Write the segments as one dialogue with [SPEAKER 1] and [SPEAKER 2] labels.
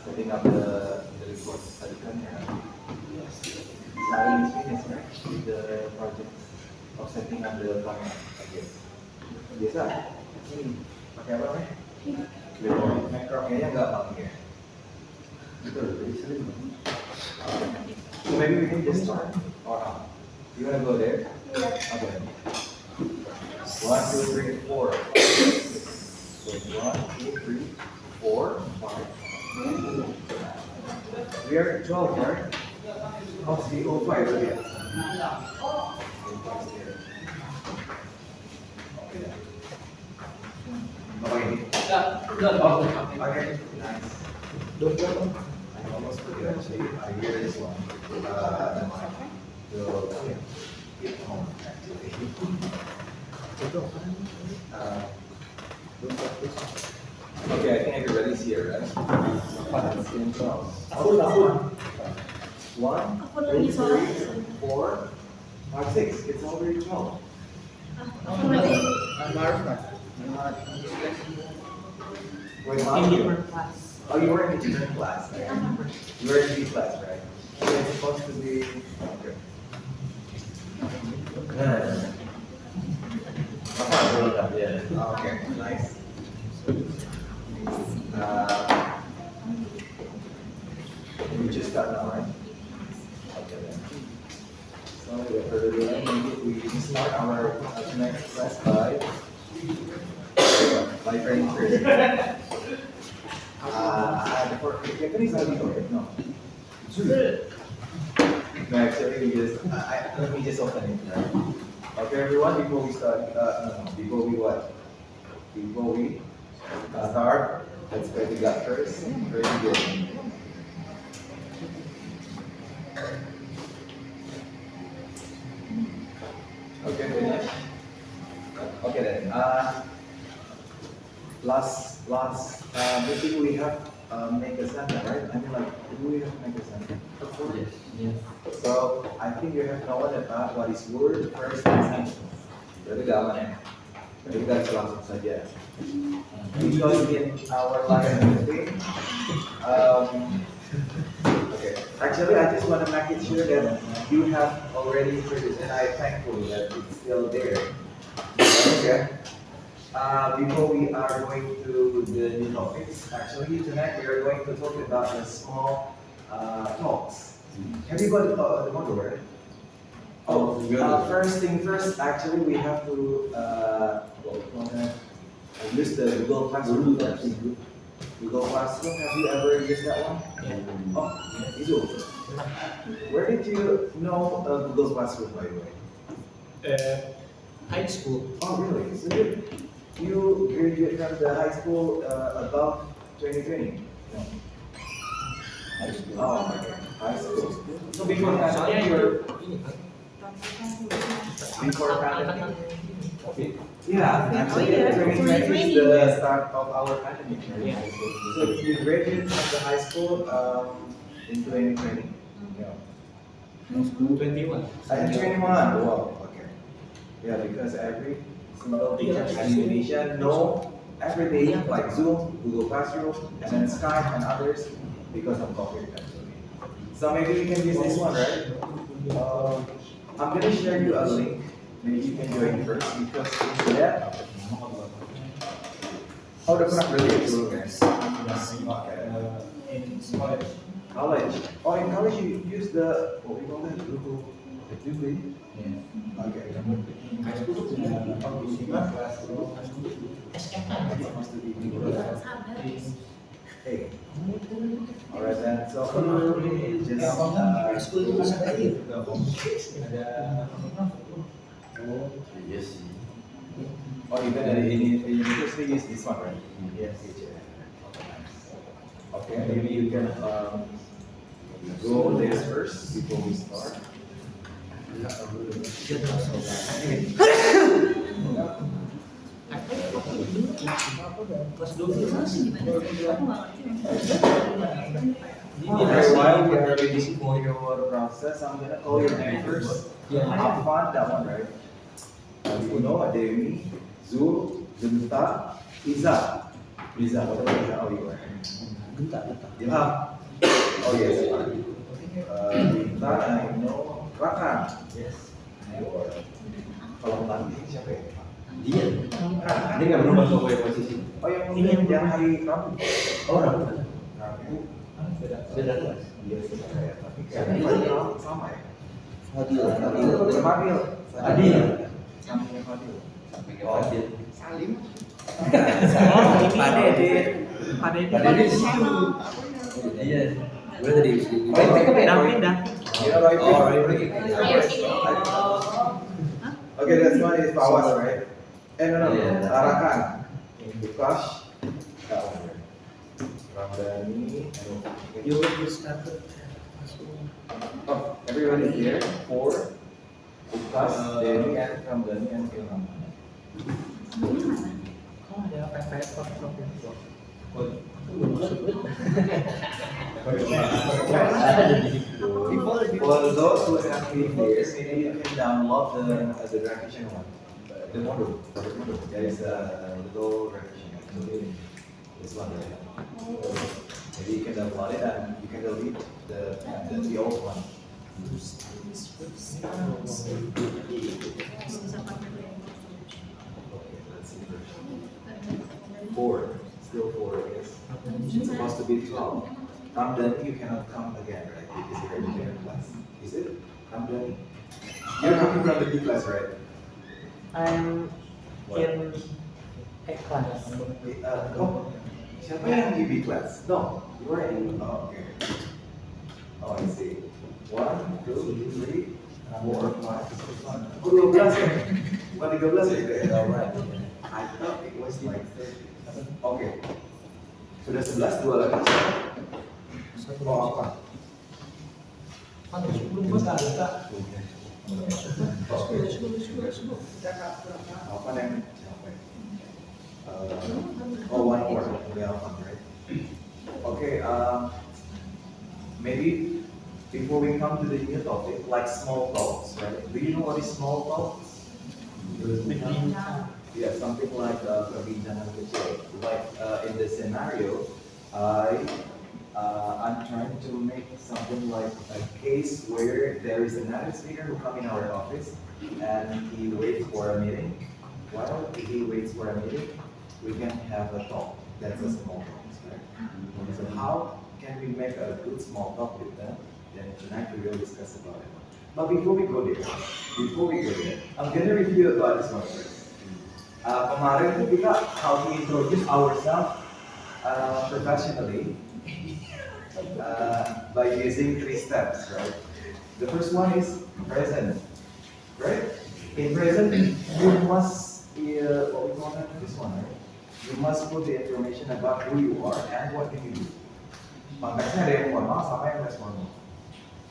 [SPEAKER 1] setting up the report tadi kan ya. Saya finish right with the project of setting up the camera. Okay. Biasa ini pakai apa nih? Macro kayaknya nggak pakai. Betul, jadi sering. So maybe we can just start or not. You wanna go there? Okay. 1, 2, 3, 4. Wait, 1, 2, 3, 4, 5. We are at 12, right? How's the 05 again? Okay. Oh, okay. Nice. I almost forget actually. I hear this one. So, get home actually. Okay, I think everybody's here, right? Let's get into it. 1, 2, 3, 4, 5, 6. It's already 12. Wait, how you? Oh, you were in a different class. Right? You were in B class, right? So it's supposed to be. Okay. Okay, nice. We just got now, right? Okay then. So without further delay, maybe we start our next class by training first. For Japanese, how do you it? No. No, actually, we just let me just open it. Right? Okay, everyone. Before we start, before we what? Before we start, let's pray to God first. Very good. Okay, finish. Okay then. Last meeting we have make a sentence, right? I mean, like, do we have make a sentence?
[SPEAKER 2] Yes. Yes.
[SPEAKER 1] So I think you have known about what is word, first, and sentence. Berarti gampang ya. Jadi kita bisa langsung saja. Because in our life meeting, okay. Actually, I just want to make it sure that you have already produced, and I'm thankful that it's still there. Okay. Before we are going to the new topics, actually tonight we are going to talk about the small talks. Have you got the model, right? Oh, first thing first, actually we have to use the Google Classroom. Google Classroom, have you ever used that one?
[SPEAKER 2] Yeah.
[SPEAKER 1] Oh, Zoom. Where did you know Google Classroom, by the way?
[SPEAKER 2] High school.
[SPEAKER 1] Oh, really? So you graduate from the high school about 2020? No.
[SPEAKER 2] High school.
[SPEAKER 1] Oh, okay. High school. So before pandemic, before pandemic? Yeah, actually 2020 is the start of our pandemic. Right?
[SPEAKER 2] Yeah.
[SPEAKER 1] So you graduated from the high school in 2020? Yeah.
[SPEAKER 2] High school 21.
[SPEAKER 1] In 21? Wow, okay. Yeah, because every single teacher in Indonesia know everything like Zoom, Google Classroom, and then Skype and others because of COVID actually. So maybe we can use this one, right? I'm gonna share you a link. Maybe you can join first because in that. Oh, that's not really true, guys. Okay.
[SPEAKER 2] In college.
[SPEAKER 1] College. Oh, in college you use the what we call it, Google.
[SPEAKER 2] Yeah.
[SPEAKER 1] Okay.
[SPEAKER 2] High school.
[SPEAKER 1] Supposed to be Google. Hey. Alright then. So just
[SPEAKER 2] School itu bisa lagi.
[SPEAKER 3] Yes.
[SPEAKER 1] oh, even at the university use this one, right?
[SPEAKER 3] Yes.
[SPEAKER 1] Okay, maybe you can go there first before we start.
[SPEAKER 2] Kelas 12.
[SPEAKER 1] Okay, while we are waiting for your process, I'm gonna call your name first.
[SPEAKER 2] Yeah.
[SPEAKER 1] Have fun, that one, right? Uno, Ademi, Zul, Zunta, Iza. Iza, whatever Iza, oh, you are.
[SPEAKER 2] Bentar.
[SPEAKER 1] Ilham. Oh yes. Intan, Aino, Raka.
[SPEAKER 2] Yes.
[SPEAKER 1] Kalau tadi siapa ya?
[SPEAKER 3] Dia. Dia nggak berubah ke posisi.
[SPEAKER 1] Oh yang
[SPEAKER 2] Ini yang
[SPEAKER 1] hari Rabu.
[SPEAKER 3] Oh, Rabu.
[SPEAKER 1] Rabu.
[SPEAKER 3] Beda kelas.
[SPEAKER 1] Iya sih ya. Tapi kayaknya Fadil sama ya.
[SPEAKER 3] Fadil.
[SPEAKER 1] Fadil.
[SPEAKER 3] Adil.
[SPEAKER 1] Sampingnya Fadil.
[SPEAKER 3] Sampai ke Fadil.
[SPEAKER 1] Salim.
[SPEAKER 2] Pak Dede.
[SPEAKER 3] Pak Dede di situ. Iya. Gue tadi di sini.
[SPEAKER 2] Pindah.
[SPEAKER 1] You know, right?
[SPEAKER 3] Oh, right.
[SPEAKER 1] Okay, that's one is Pawas, right? No.
[SPEAKER 3] Yeah.
[SPEAKER 1] Arakan. Bukash. That one, right? Ramdhani.
[SPEAKER 2] You will started.
[SPEAKER 1] Oh, everybody here. 4. Bukash, Denny, and Ramdhani, and Ilham.
[SPEAKER 2] Oh, ada PPS Photoshop ya.
[SPEAKER 1] For those who have this, maybe you can download the revision one. The module. There is a little revision. So this one, right? Maybe you can download it and you can delete the old one. Okay, let's see first. 4. Still 4, I guess. It's supposed to be 12. Ramdhani, you cannot come again, right? Because you're in different class. Is it? Ramdhani? You're coming from the B class, right?
[SPEAKER 2] I'm in A class.
[SPEAKER 1] Oh, siapa yang di B class? No, you are in. Oh, okay. Oh, I see. 1, 2, 3, 4, 5, 6, 7. Oh, 12 ya? Bukan 13 ya? Alright. I thought it was like 30. Oke. Sudah 11, 2 lagi. Oh, apa? Apa yang capek? One more. Udah apa, right? Okay, maybe before we come to the new topic, like small talks, right? Do you know what is small talks? Yeah, something like perbincangan kecil. Like in the scenario, I'm trying to make something like a case where there is another speaker who come in our office and he waits for a meeting. While he waits for a meeting, we can have a talk. That's a small talk, right? So how can we make a good small talk with them? Then tonight we will discuss about it. But before we go there, I'm gonna review about this one first. Kemarin tuh kita how to introduce ourselves professionally by using 3 steps, right? The first one is present, right? In present, you must what we call this one, right? You must put the information about who you are and what do you do. Konteksnya ada yang formal sama yang less formal.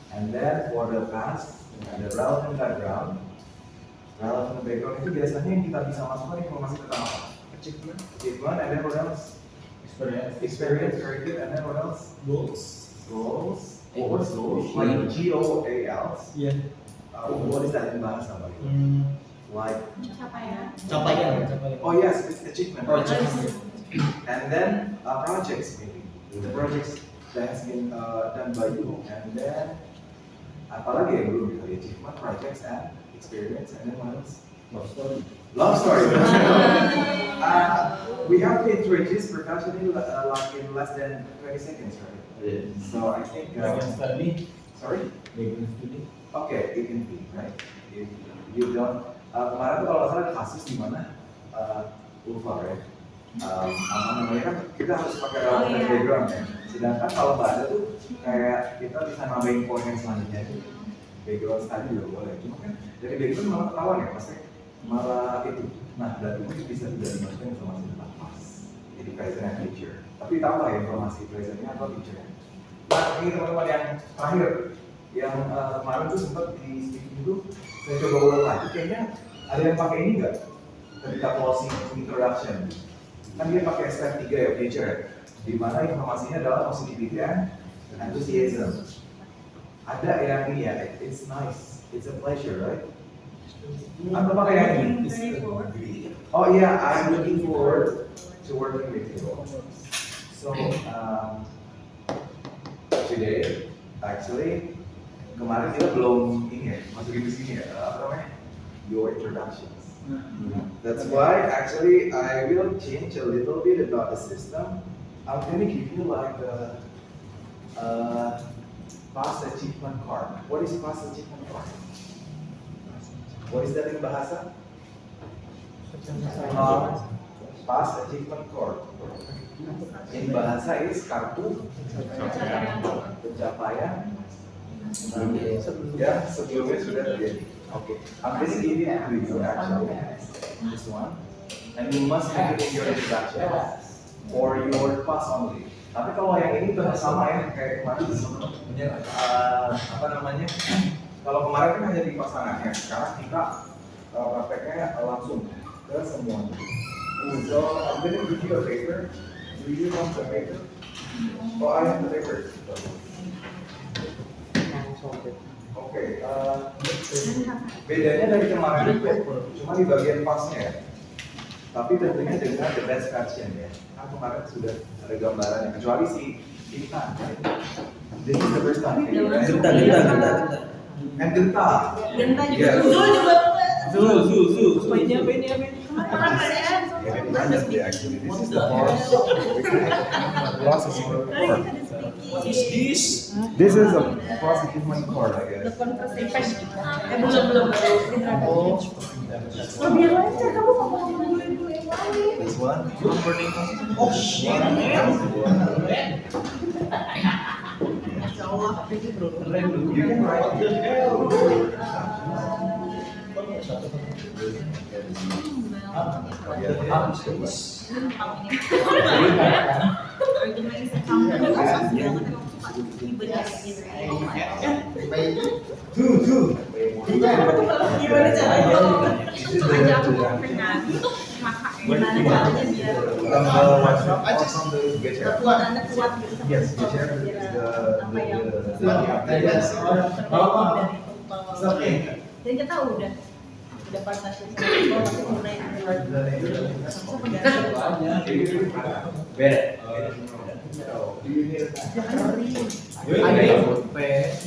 [SPEAKER 1] And then for the past, the relevant background itu biasanya yang kita bisa masukkan informasi tentang apa? Achievement, and then what else? Experience, very good, and then what else? Goals. What was goals? Like GOALs.
[SPEAKER 2] Yeah.
[SPEAKER 1] What is that in bahasa Bali? Like
[SPEAKER 2] Capaian.
[SPEAKER 1] oh yes, it's achievement.
[SPEAKER 2] Oh,
[SPEAKER 1] right?
[SPEAKER 2] achievement.
[SPEAKER 1] And then projects maybe. The projects that has been done by you, and then apalagi yang belum gitu, achievement, projects, and experience, and then what else? Love story. We have to introduce professionally like in less than 20 seconds, right?
[SPEAKER 3] Yeah.
[SPEAKER 1] So I think.
[SPEAKER 2] Study.
[SPEAKER 1] Sorry.
[SPEAKER 2] Study.
[SPEAKER 1] Okay, it can be, right? If you don't. Kemarin tuh kalau nggak salah ada kasus di mana Ulfa, right? Apa namanya kan kita harus pakai relevant background ya. Sedangkan kalau nggak ada tuh kayak kita bisa nambahin poin yang selanjutnya itu background study juga boleh. Cuma kan dari background malah ketahuan ya pasti malah itu. Nah dari itu bisa tidak dimasukkan informasi tentang pas. Jadi present and future. Tapi tahu lah informasi presentnya atau future-nya. Nah ini teman-teman yang terakhir yang kemarin tuh sempat di speaking itu saya coba ulang lagi. Kayaknya ada yang pakai ini nggak? Ketika closing introduction. Kan dia pakai step 3 ya, future, di mana informasinya adalah positivity and enthusiasm. Ada yang ini ya, it's nice, it's a pleasure, right? Atau pakai yang ini? Oh iya, I'm looking forward to working with you. So, today, actually, kemarin kita belum ini ya, masukin di sini ya, apa namanya? Your introductions. That's why actually I will change a little bit about the system. I'm gonna give you like a past achievement card. What is past achievement card? What is that in bahasa? Past achievement card. In bahasa is kartu pencapaian. Ya, sebelumnya sudah terjadi. Okay, I'm gonna give it to you actually. This one, and you must have it in your introduction or your past only. Tapi kalau yang ini tuh sama ya, kayak kemarin apa namanya? Kalau kemarin kan hanya di pasangannya, sekarang kita prakteknya langsung ke semua. So I'm gonna give you a paper. Do you want the paper? Oh, I have the paper. Oke, bedanya dari kemarin itu cuma di bagian pasnya ya. Tapi tentunya dengan the best version ya. Kan kemarin sudah ada gambarannya, kecuali si Intan. This is the first time.
[SPEAKER 3] Genta.
[SPEAKER 1] And Genta.
[SPEAKER 4] Genta juga.
[SPEAKER 1] Yes.
[SPEAKER 4] Zul juga.
[SPEAKER 3] Zul.
[SPEAKER 4] Apanya?
[SPEAKER 1] Actually, this is the process of
[SPEAKER 3] What is this?
[SPEAKER 1] This is a process achievement card, I guess.
[SPEAKER 4] Belum.
[SPEAKER 2] Oh,
[SPEAKER 4] Biar aja kamu ngomong dulu yang lain.
[SPEAKER 1] This one.
[SPEAKER 3] Oh shit, man.
[SPEAKER 4] Masya Allah.
[SPEAKER 1] You can write it.
[SPEAKER 4] Organize account dan
[SPEAKER 3] Two.
[SPEAKER 4] gimana caranya? Aja aku pernah makan gimana caranya biar
[SPEAKER 1] WhatsApp or from the GetShare?
[SPEAKER 4] buat anda kuat gitu.
[SPEAKER 1] Yes, GetShare is the
[SPEAKER 4] Dan kita udah partnership sama people tapi mulai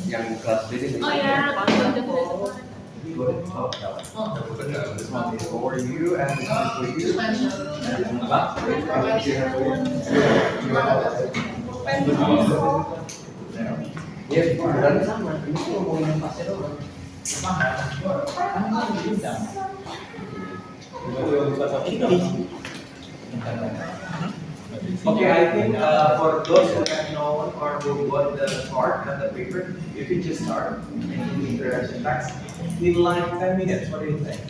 [SPEAKER 3] Yang kelas ini.
[SPEAKER 4] oh ya
[SPEAKER 1] This one is for you and this one is for you.
[SPEAKER 3] Iya, berarti sama. Ini tuh ngomongin pasnya doang.
[SPEAKER 1] Okay, I think for those who have known or who got the card and the paper, you can just start making the introduction text in like 10 minutes. What do you think?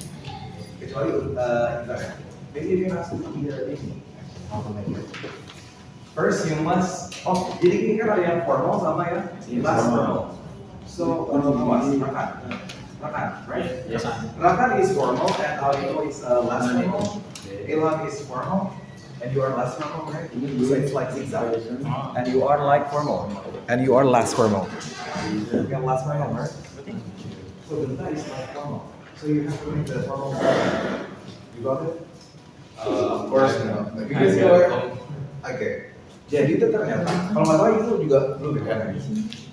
[SPEAKER 1] Kecuali internet. Maybe you can ask either ini how to make it. First, you must. Oh, jadi ini kan ada yang formal sama yang last formal. So, Rakan, right?
[SPEAKER 2] yes.
[SPEAKER 1] Rakan is formal and Alito is last formal. Ilham is formal and you are last formal, right? So it's like zigzag. And you are like formal. And you are last formal. You are last formal, right? So Genta is like formal. So you have to make the formal. You got it? Of course no. Because you are. Okay. Jadi itu ternyata kalau nggak tahu itu juga belum ya.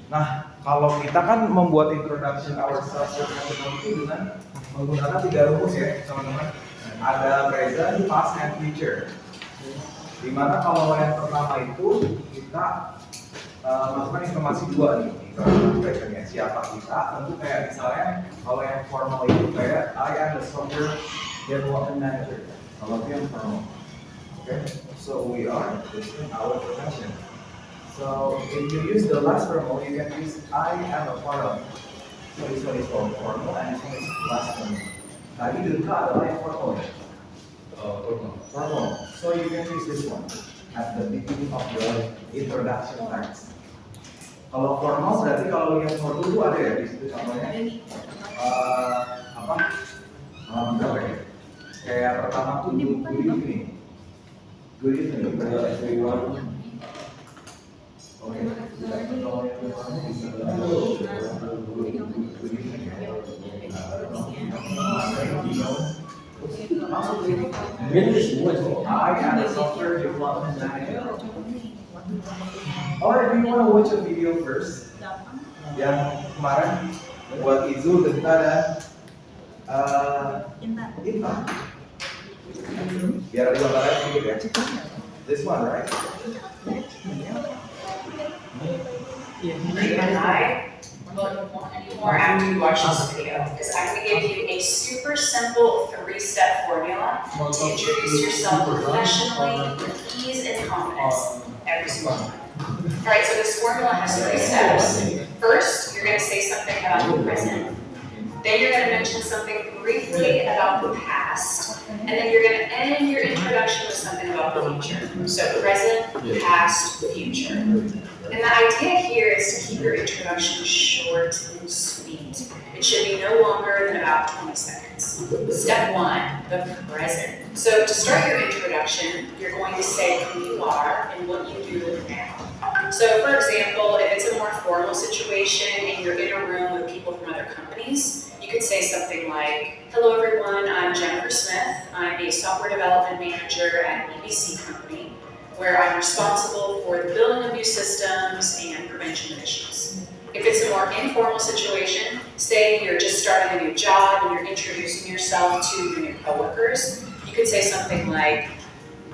[SPEAKER 1] Nah, kalau kita kan membuat introduction ourselves itu dengan menggunakan 3 rumus ya, teman-teman. Ada present, past, and future. Dimana kalau yang pertama itu kita masukkan informasi 2 nih, informasi presentnya siapa kita. Tentu kayak misalnya kalau yang formal itu kayak I am the software development manager. Kalau itu yang formal. Okay, so we are listing our profession. So if you use the last formal, you can use I am a part of. So this one is called formal and this one is last formal. Tadi Genta adalah yang formal. Formal. So you can use this one at the beginning of the introduction text. Kalau formal berarti kalau yang formal itu ada ya di situ contohnya. Apa? Berapa ya? Kayak pertama tuh good evening. Good evening, everyone. Okay. I am a software development manager. Or do you want to watch a video first?
[SPEAKER 4] Gampang.
[SPEAKER 1] Yang kemarin buat Izul, Genta dan
[SPEAKER 4] Intan.
[SPEAKER 1] Intan. Biar ada gambaran sedikit ya. This one, right?
[SPEAKER 5] And I won't want any more after you watch this video, because I'm gonna give you a super simple 3-step formula to introduce yourself professionally with ease and confidence every single time. Alright, so this formula has 3 steps. First, you're gonna say something about the present. Then you're gonna mention something briefly about the past. And then you're gonna end your introduction with something about the future. So present, past, future. And the idea here is to keep your introduction short and sweet. It should be no longer than about 20 seconds. Step 1, the present. So to start your introduction, you're going to say who you are and what you do now. So for example, if it's a more formal situation and you're in a room with people from other companies, you could say something like, hello everyone, I'm Jennifer Smith. I'm a software development manager at EBC Company, where I'm responsible for the building of new systems and prevention of issues. If it's a more informal situation, say you're just starting a new job and you're introducing yourself to your new coworkers, you could say something like,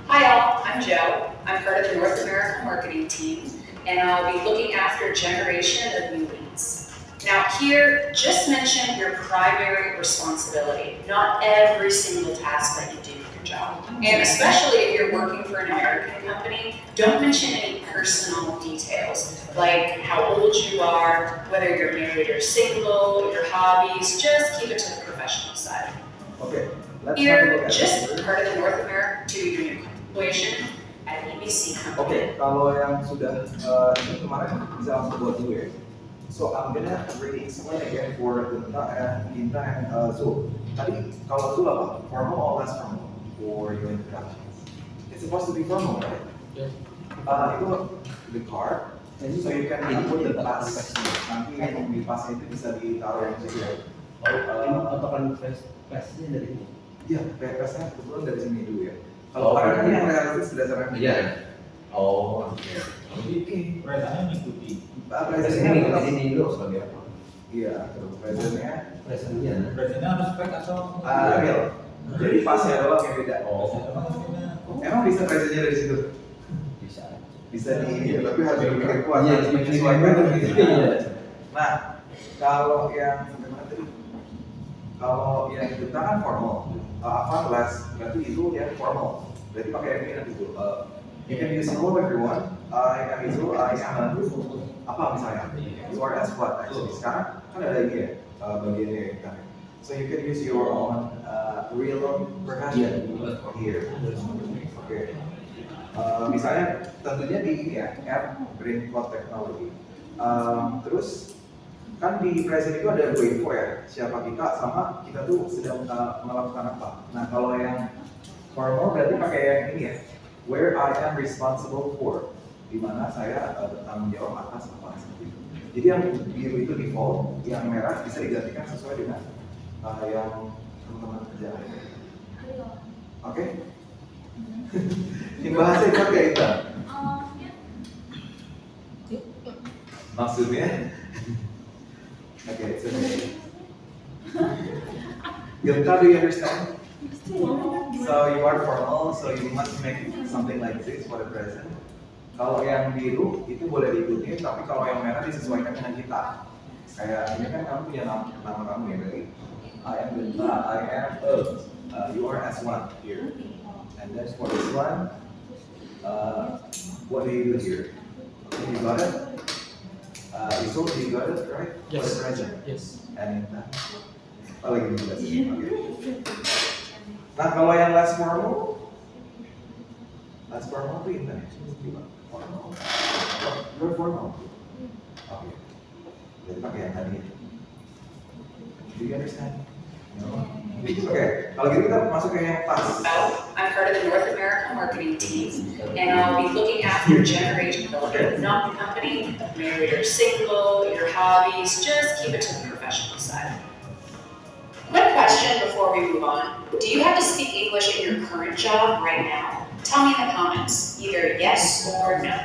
[SPEAKER 5] hi all, I'm Joe. I'm part of the North American marketing team, and I'll be looking after generation of new leads. Now here, just mention your primary responsibility, not every single task that you do in your job. And especially if you're working for an American company, don't mention any personal details, like how old you are, whether you're married or single, your hobbies, just keep it to the professional side.
[SPEAKER 1] Okay, let's have a
[SPEAKER 5] Here,
[SPEAKER 1] look at
[SPEAKER 5] just
[SPEAKER 1] it.
[SPEAKER 5] part of the North American to your new situation at EBC Company.
[SPEAKER 1] Oke, kalau yang sudah ini kemarin bisa langsung buat dulu ya. So I'm gonna really explain again for Ginta and Zul. Tadi kalau Zul apa? Formal or less formal for your introductions? It's supposed to be formal, right?
[SPEAKER 2] Yes.
[SPEAKER 1] Itu the card, so you can put the pass. Nanti yang di pasnya itu bisa ditaruh yang situ ya.
[SPEAKER 3] Otokan flashnya dari ini.
[SPEAKER 1] Iya, PPS-nya kebetulan dari sini dulu ya. Kalau kemarin kan yang realistis berdasarkan
[SPEAKER 3] Iya. Oh.
[SPEAKER 1] Oke.
[SPEAKER 2] Presentnya mengikuti.
[SPEAKER 1] Presentnya
[SPEAKER 3] Di sini dulu sebagai apa?
[SPEAKER 1] Iya, terus presentnya
[SPEAKER 3] Presentnya.
[SPEAKER 2] Presentnya harus spek atau?
[SPEAKER 1] real. Jadi pasnya doang yang beda.
[SPEAKER 2] Oh.
[SPEAKER 1] Emang bisa presentnya dari situ?
[SPEAKER 3] Bisa.
[SPEAKER 1] Bisa di ini, tapi harus berpikir kuat.
[SPEAKER 3] Iya,
[SPEAKER 1] harus
[SPEAKER 3] dipikir
[SPEAKER 1] menyesuaikan
[SPEAKER 3] kuat.
[SPEAKER 1] gitu.
[SPEAKER 3] Iya.
[SPEAKER 1] Nah, kalau yang gimana tadi? Kalau yang kita kan formal, apa less berarti itu ya formal. Berarti pakai ini nanti itu. You can use hello everyone. I am Izul. I am apa misalnya? You are as what actually. Sekarang kan ada ini ya bagiannya kan. So you can use your own real profession here. Oke. Misalnya tentunya di ini ya, app Brain Cloud Technology. Terus kan di present itu ada 2 info ya, siapa kita sama kita tuh sedang melakukan apa. Nah kalau yang formal berarti pakai yang ini ya, where I am responsible for, di mana saya bertanggung jawab atas apa seperti itu. Jadi yang biru itu default, yang merah bisa digantikan sesuai dengan yang teman-teman kerjakan. Oke? Ini bahasa itu kayak itu. Maksudnya? Okay, it's okay. Genta, do you understand? So you are formal, so you must make something like this for the present. Kalau yang biru itu boleh diikuti, tapi kalau yang merah disesuaikan dengan kita. Kayak ini kan kamu punya nama kamu ya, dari I am Genta, I am you are S1 here. And then for this one, what do you do here? You got it? You got it, right?
[SPEAKER 2] Yes.
[SPEAKER 1] For the present.
[SPEAKER 2] Yes.
[SPEAKER 1] And apa lagi nih? Okay. Nah kalau yang less formal tuh ini formal. You're formal. Oke. Jadi pakai yang tadi. Do you understand? No. Oke. Kalau gitu kita masuk ke yang pas.
[SPEAKER 5] I'm part of the North American marketing team, and I'll be looking after generation building, not the company, married or single, your hobbies, just keep it to the professional side. Quick question before we move on. Do you have to speak English in your current job right now? Tell me in the comments, either yes or no.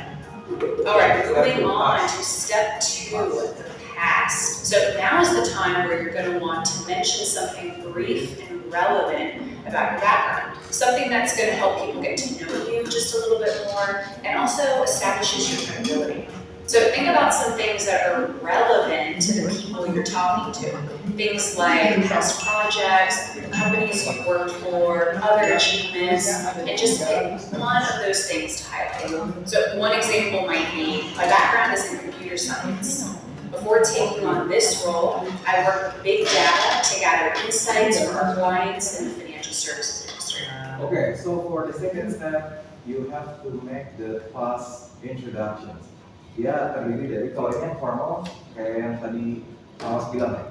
[SPEAKER 5] Alright, moving on to step 2, the past. So now is the time where you're going to want to mention something brief and relevant about your background. Something that's going to help people get to know you just a little bit more and also establishes your credibility. So think about some things that are relevant to the people you're talking to. Things like past projects, companies you've worked for, other achievements, and just pick one of those things to highlight. So one example might be, my background is in computer science. Before taking on this role, I worked with big data to gather insights from our clients in the financial services industry.
[SPEAKER 1] Okay, so for the second step, you have to make the past introductions. Dia terdiri dari, kalau ini yang formal, kayak yang tadi Mas bilang ya,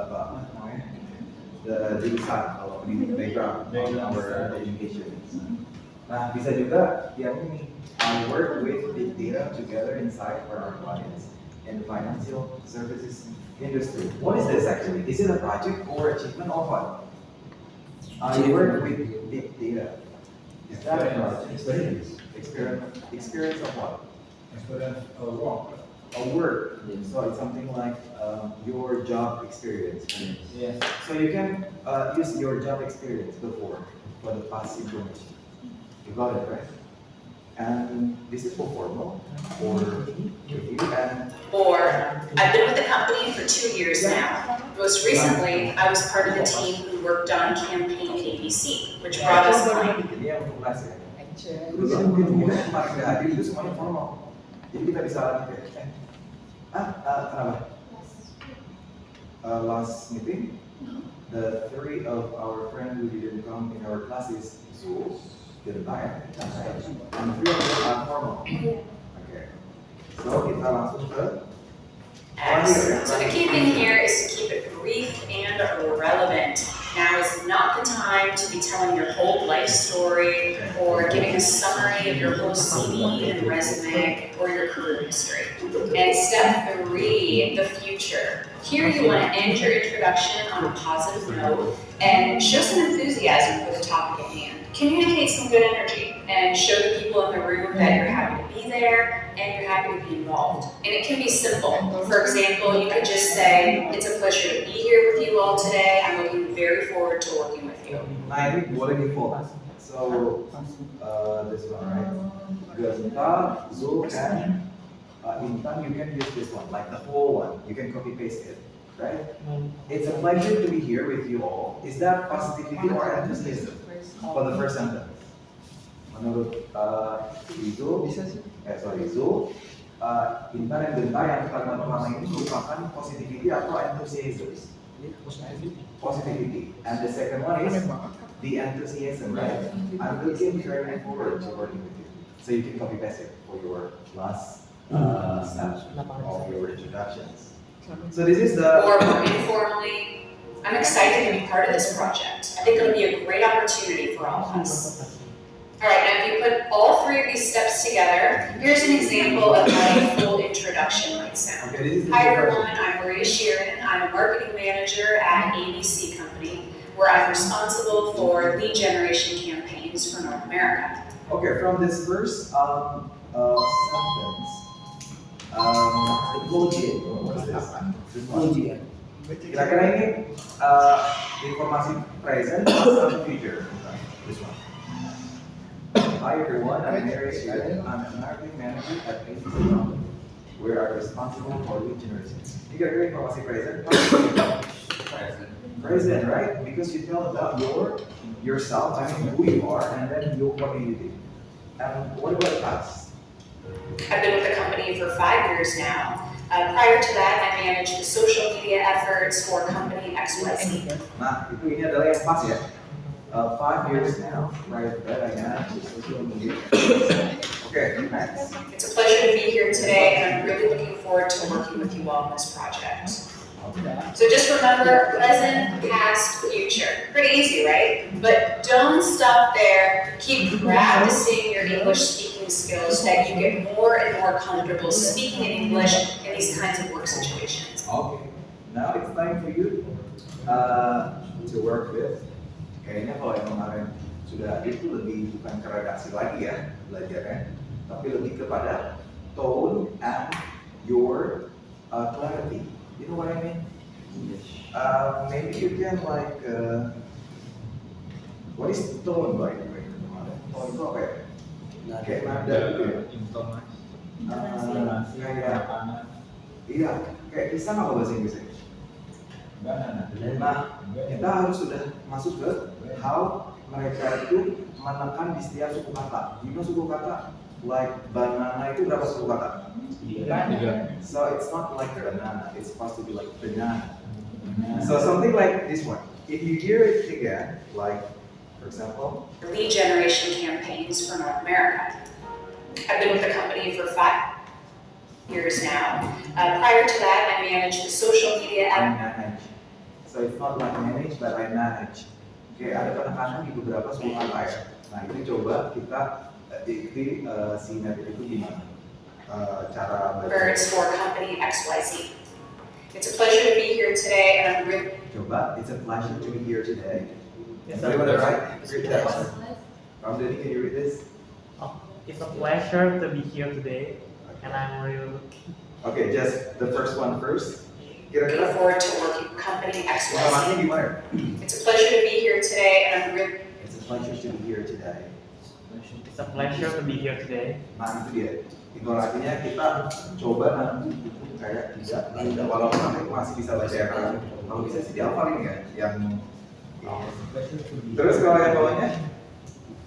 [SPEAKER 1] apa namanya, the jurusan, kalau di background, our education. Nah, bisa juga yang ini, I work with big data together inside for our clients in the financial services industry. What is this actually? Is it a project or achievement or what? I work with big data. Is that a project? Experience of what?
[SPEAKER 2] Experience work.
[SPEAKER 1] A work. So it's something like your job experience.
[SPEAKER 2] Yes.
[SPEAKER 1] So you can use your job experience before for the past information. You got it, right? And this is for formal or review and
[SPEAKER 5] Or, I've been with the company for 2 years now. Most recently, I was part of the team who worked on Campaign ABC, which brought us clients.
[SPEAKER 1] ini yang untuk kelas ya. Itu kita yang paling gak hadir itu semuanya formal. Jadi kita bisa lanjut ya. Kenapa? Last meeting, the 3 of our friends who didn't come in our classes school didn't buy it. And 3 of them are formal. Okay. So kita langsung ke
[SPEAKER 5] So the key thing here is to keep it brief and relevant. Now is not the time to be telling your whole life story or giving a summary of your whole CV and resume or your career history. And step 3, the future. Here you want to end your introduction on a positive note and show some enthusiasm for the topic at hand. Communicate some good energy and show the people in the room that you're happy to be there and you're happy to be involved. And it can be simple. For example, you could just say, it's a pleasure to be here with you all today. I'm looking very forward to working with you.
[SPEAKER 1] Nah ini boleh di fold. So this one, right? Gazeta, Zul, and Intan, you can use this one, like the whole one. You can copy paste it, right? It's a pleasure to be here with you all. Is that positivity or enthusiasm for the first sentence? Menurut Zul, Zul, Intan dan Genta yang kalimat pertama ini merupakan positivity atau enthusiasm? Positivity. And the second one is the enthusiasm, right? I'm looking very forward to working with you. So you can copy paste it for your last step of your introductions. So this is the
[SPEAKER 5] Or more informally, I'm excited to be part of this project. I think it'll be a great opportunity for all of us. All right, now if you put all 3 of these steps together, here's an example of how a full introduction might sound.
[SPEAKER 1] okay. This is the
[SPEAKER 5] Hi
[SPEAKER 1] first
[SPEAKER 5] everyone, I'm Maria Sheeran. I'm a marketing manager at ABC Company, where I'm responsible for lead generation campaigns for North America.
[SPEAKER 1] Okay, from this first sentence, Goldie, what is this? This one. Kira-kira ini informasi present atau future? This one. Hi everyone, I'm Mary Sheeran. I'm a marketing manager at ABC Company, where I'm responsible for lead generation. You kira-kira informasi present? Present, right? Because you tell about yourself, I mean who you are, and then what do you do. And what about past?
[SPEAKER 5] I've been with the company for 5 years now. Prior to that, I managed the social media efforts for company XYZ.
[SPEAKER 1] Nah, ini adalah yang pas ya. 5 years now, prior to that, I managed the social media. Okay, next.
[SPEAKER 5] It's a pleasure to be here today, and I'm really looking forward to working with you all on this project. So just remember, present, past, future. Pretty easy, right? But don't stop there. Keep practicing your English speaking skills so that you get more and more comfortable speaking in English in these kinds of work situations.
[SPEAKER 1] Okay, now it's time for you to work with. Kayaknya kalau yang kemarin sudah hadir itu lebih bukan ke redaksi lagi ya belajarnya, tapi lebih kepada tone word clarity. You know what I mean? Maybe you can like what is tone by the way? Tone itu apa ya? Kayak nada gitu ya. Kayak iya, kayak pisang apa bahasa Inggrisnya? Nah, kita harus sudah masuk ke how mereka itu menekan di setiap suku kata. You know suku kata? Like banana itu berapa suku kata? So it's not like banana, it's supposed to be like banana. So something like this one. If you hear it again, like for example,
[SPEAKER 5] Lead generation campaigns for North America. I've been with the company for 5 years now. Prior to that, I managed the social media
[SPEAKER 1] I manage. So it's not like manage, but I manage. Oke, ada penekanan di beberapa suku kata ya. Nah itu coba kita ikuti si net itu gimana cara baca.
[SPEAKER 5] birds for company XYZ. It's a pleasure to be here today, and I'm really
[SPEAKER 1] Coba, it's a pleasure to be here today. Everyone right? Read that. Ramdhani, can you read this?
[SPEAKER 6] It's a pleasure to be here today, and I'm really
[SPEAKER 1] Okay, just the first one first.
[SPEAKER 5] looking
[SPEAKER 1] Kira-kira
[SPEAKER 5] forward to working with company
[SPEAKER 1] pengalamannya
[SPEAKER 5] XYZ.
[SPEAKER 1] gimana?
[SPEAKER 5] It's a pleasure to be here today, and I'm really
[SPEAKER 1] It's a pleasure to be here today.
[SPEAKER 6] it's a pleasure to be here today.
[SPEAKER 1] Nah itu dia. Intonasinya kita coba nanti kayak tidak walaupun nanti masih bisa baca ya kan. Kalau bisa sih dihafalin ya yang terus kalau yang bawahnya.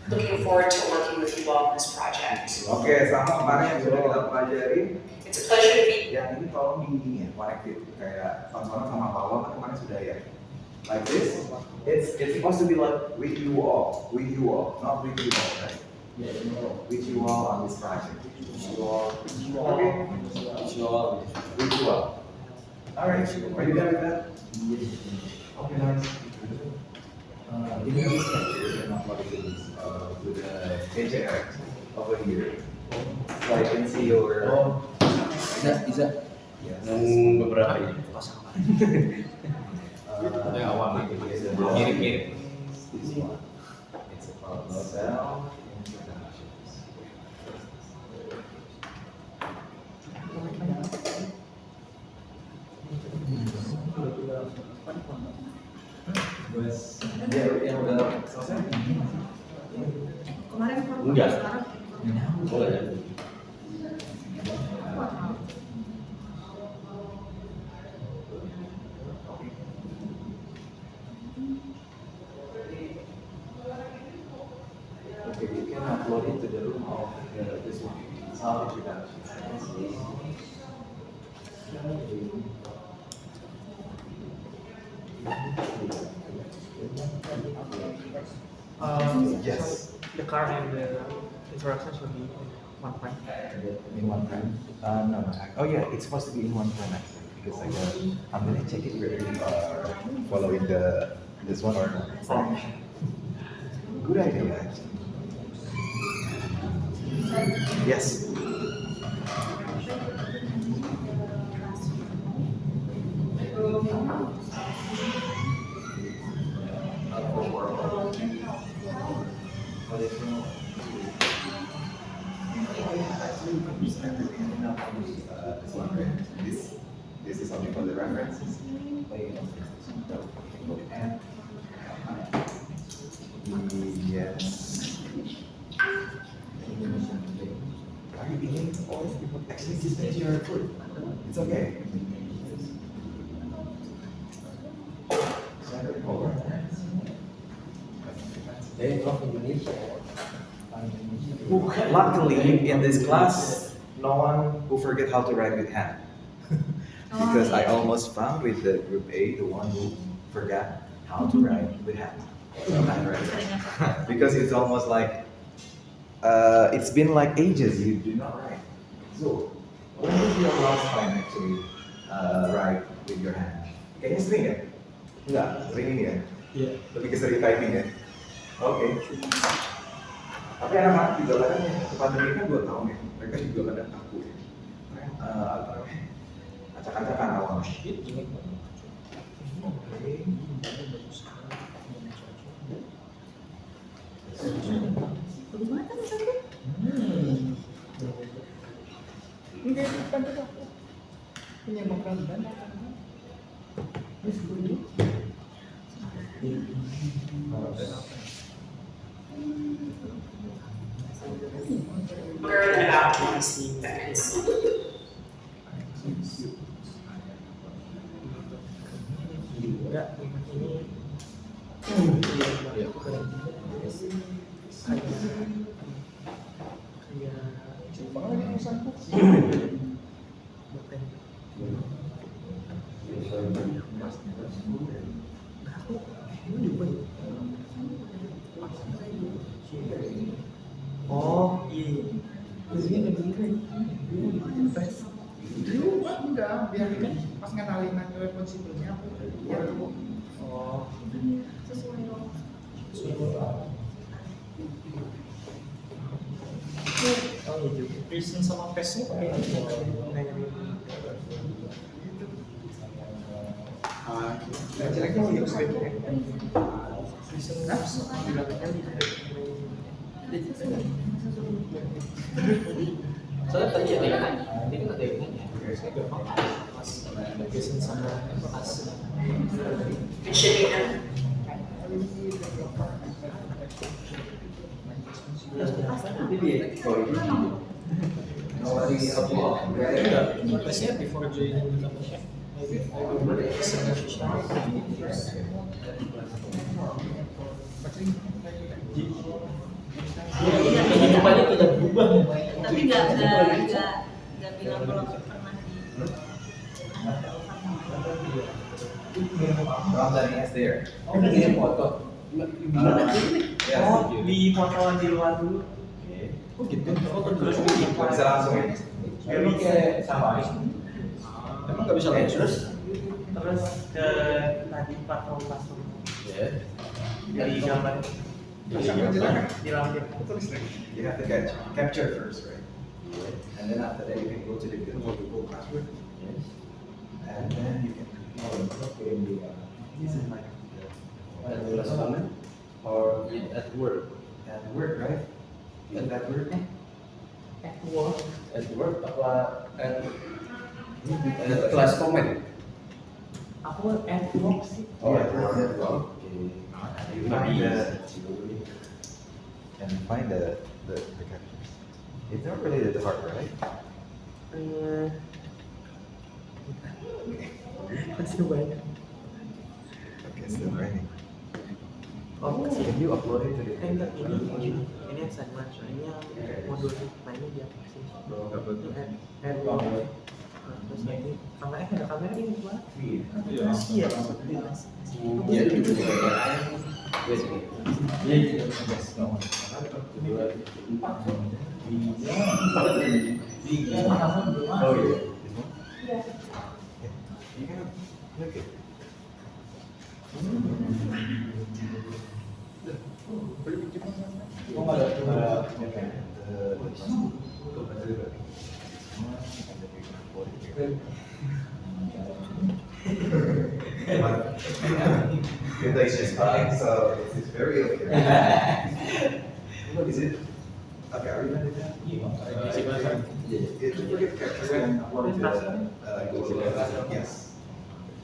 [SPEAKER 5] looking forward to working with you all on this project.
[SPEAKER 1] Oke, sama kemarin yang sudah kita pelajari,
[SPEAKER 5] It's a pleasure to be
[SPEAKER 1] yang ini tolong di ini ya, connected kayak tontonan sama Paula kan kemarin sudah ya. Like this, it's supposed to be like with you all, not with you all, right? With you all on this project. With you all. Okay, with you all. Alright, are you done with that? Okay, nice. Ini harus capture and upload it to the HX over here. So I can see your.
[SPEAKER 3] Bisa.
[SPEAKER 1] Yes.
[SPEAKER 3] Beberapa ini.
[SPEAKER 1] Yang awal
[SPEAKER 3] Mirip-mirip.
[SPEAKER 1] This one. It's about cell introductions. Ya, yang udah selesai.
[SPEAKER 4] Kemarin format
[SPEAKER 3] Enggak.
[SPEAKER 4] sekarang.
[SPEAKER 3] Boleh ya?
[SPEAKER 1] Okay, you can upload it to the room of this one. Sound introduction. Yes.
[SPEAKER 6] The car and the instructions will be in one frame.
[SPEAKER 1] In one frame? No. Oh yeah, it's supposed to be in one frame actually. Because I'm gonna check it whether you are following this one or not. Good idea actually. Yes. This is only for the references. Yes. Are you eating? Actually, this is your food. It's okay. Luckily, in this class, no one who forget how to write with hand. Because I almost found with the group A, the one who forgot how to write with hand. Because it's almost like, it's been like ages you do not write. So, when was your last time actually write with your hand? Kayaknya sering ya? Enggak, sering ini ya?
[SPEAKER 6] Iya.
[SPEAKER 1] Lebih ke sering typing ya? Oke. Tapi anak-anak juga kadang ya, pandemi kan 2 tahun ya, mereka juga kadang kaku ya. Apa namanya? Acak-acakan awalnya.
[SPEAKER 4] Bagaimana kan misalnya? Ini dari depan juga.
[SPEAKER 5] Longer than about 20 seconds.
[SPEAKER 6] Enggak, ini oh iya.
[SPEAKER 2] Dulu enggak, biar kan pas ngenalin responsibelnya aku ya dulu.
[SPEAKER 6] Oh, oh iya juga. Reason sama face-nya pakai
[SPEAKER 2] Jeleknya mau gitu sih.
[SPEAKER 6] reason sama dilakukan
[SPEAKER 3] Soalnya tadi ada yang nanya, ini kan ada yang nanya.
[SPEAKER 6] reason sama pas.
[SPEAKER 5] It should be done.
[SPEAKER 1] Nobody help you out.
[SPEAKER 6] Biasanya before joining the company, maybe I will make some decision.
[SPEAKER 3] Kehidupannya tidak berubah.
[SPEAKER 4] Tapi nggak bilang kalau pernah
[SPEAKER 1] Ramdhani is there.
[SPEAKER 3] Oh, ini foto.
[SPEAKER 1] Yes.
[SPEAKER 6] Oh, di foto di luar dulu.
[SPEAKER 3] Oh gitu.
[SPEAKER 6] Terus di
[SPEAKER 1] Bisa langsung ya?
[SPEAKER 3] Emang kayak sama. Emang nggak bisa langsung?
[SPEAKER 6] terus ke tadi platform
[SPEAKER 3] Ya.
[SPEAKER 6] dari gambar di lampu.
[SPEAKER 1] You have to capture first, right? And then after that you can go to the Google password.
[SPEAKER 3] Yes.
[SPEAKER 1] And then you can this is like
[SPEAKER 3] At the moment or at work?
[SPEAKER 1] at work, right? Isn't that work?
[SPEAKER 6] At work.
[SPEAKER 3] At work apa at kelas komen?
[SPEAKER 6] Aku at work sih.
[SPEAKER 1] Oh, at work. Okay. You find the captures. It's not related to hardware, right?
[SPEAKER 6] Masih banyak.
[SPEAKER 1] Okay, still training.
[SPEAKER 6] Oh,
[SPEAKER 1] Can you upload it to the
[SPEAKER 6] enggak, ini assignment, ini yang modul lainnya dia sih. Add work. Terus nanti kameranya ada kamera ini gua. Iya.
[SPEAKER 3] Iya itu juga. Iya itu. Oh iya.
[SPEAKER 1] You can look it. Oh, Kita is just fine, so it's very okay. Is it? Okay, are you gonna do that? If you forget to capture it and upload it to Google. Yes.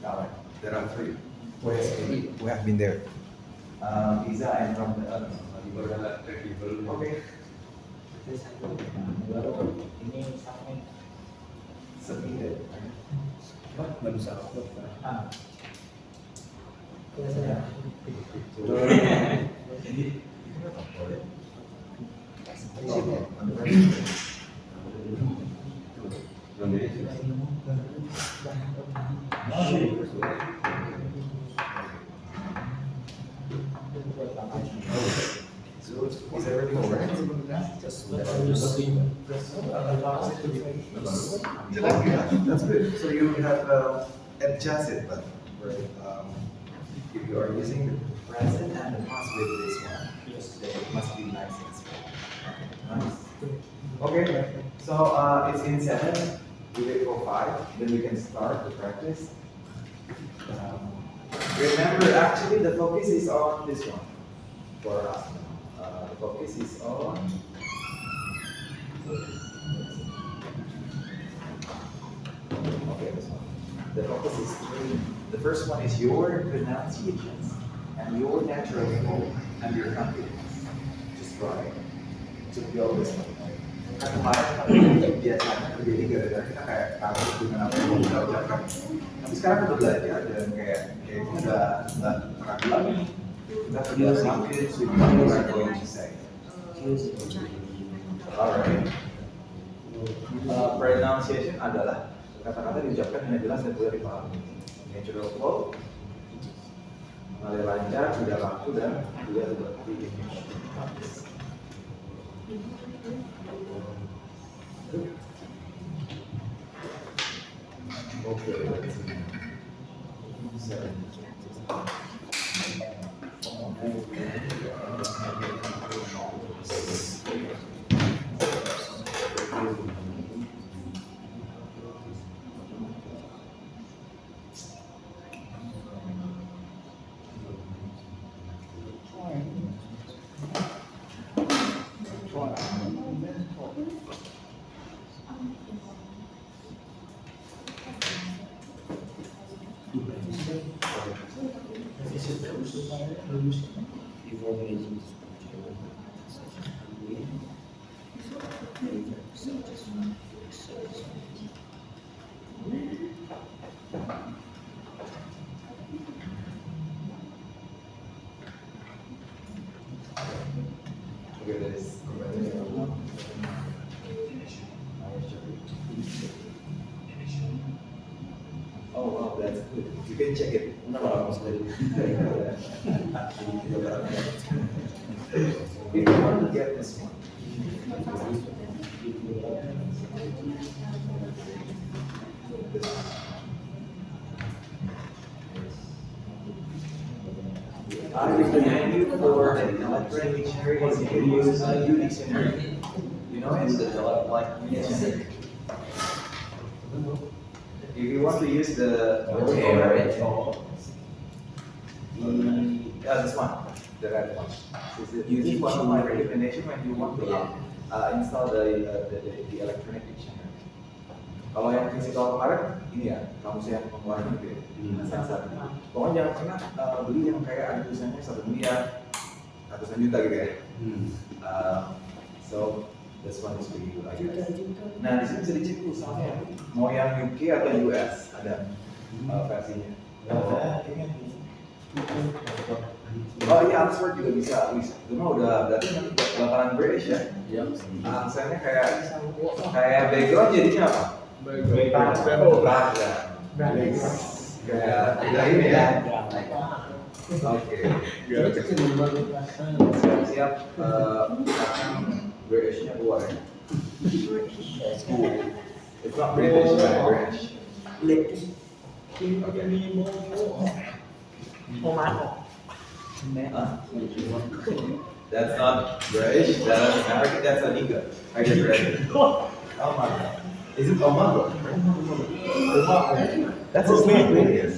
[SPEAKER 1] Alright, there are three. We have been there. Pizza and from the other. Okay.
[SPEAKER 6] Ini sampai
[SPEAKER 1] Submitted.
[SPEAKER 3] Baru salah.
[SPEAKER 1] So is everything alright? That's good. So you have adjusted button, right? If you are using the present and the past with this one, then it must be nice and small. Nice. Okay. So it's in 7. We wait for 5. Then we can start the practice. Remember, actually, the focus is on this one for us. The focus is on. Okay, this one. the focus is three. The first one is your pronunciations and your natural flow and your confidence. Just try to build this one. Kan kemarin biasanya terjadi gara-gara kita kayak takut dengan apa yang kita ucapkan. Tapi sekarang kita belajar dan kayak itu nggak ragu lagi. Kita sudah semakin sudah going to say. Alright. Pronunciation adalah kata-kata diucapkan dengan jelas dan mudah dipahami. Natural flow, mengalir lancar, tidak kaku dan juga seperti ini. Oke. Okay, that is oh wow, that's good. You can check it. If you want to get this one. I recommend you for an electronic dictionary is you can use a U-Dictionary. You know it? Yes. If you want to use the this one, the red one. This is one of my recommendation when you want to install the electronic dictionary. Kalau yang physical kemarin, ini ya, kamus yang mengeluarkan gitu ya, sensor. Pokoknya jangan pernah beli yang kayak ada tulisannya 1 miliar, ratusan juta gitu ya. So, this one is for you, I guess. Nah, di sini bisa dicek tuh soalnya mau yang UK atau US ada versinya. Oh iya, Oxford juga bisa. Cuma udah berarti nanti bakalan British ya. Aksennya kayak background jadinya apa? Background. Kayak ini ya. Oke. Siap-siap. Britishnya keluar ya. It's not British, but British. Okay. That's not British, that's American, that's a nigga. I get ready. Oh my god. Is it Omago? That's his name, right?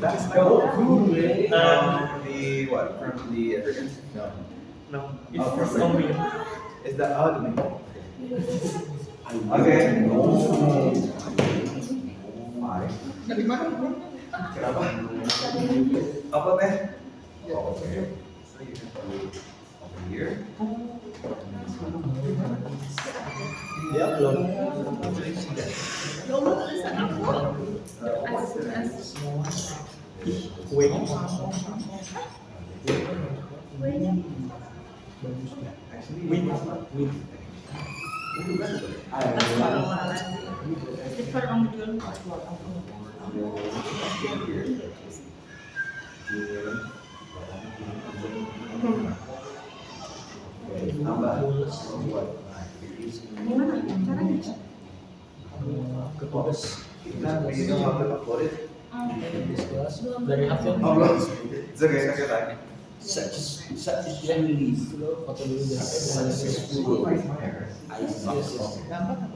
[SPEAKER 1] That's from the what? From the Africans? No.
[SPEAKER 6] No,
[SPEAKER 1] It's
[SPEAKER 6] from me.
[SPEAKER 1] Is that ugly? Okay. Fine.
[SPEAKER 2] Dari mana?
[SPEAKER 1] Kenapa? Apa teh? Oh, okay. So you can put it over here.
[SPEAKER 3] Ya belum.
[SPEAKER 1] Wait. Actually, we must not. Tambah.
[SPEAKER 4] Gimana caranya?
[SPEAKER 3] Ketugas
[SPEAKER 1] Kita begini waktu upload it.
[SPEAKER 3] dari hasil.
[SPEAKER 1] Oh belum. It's okay, it's okay.
[SPEAKER 3] Successfully foto dulu dari successful.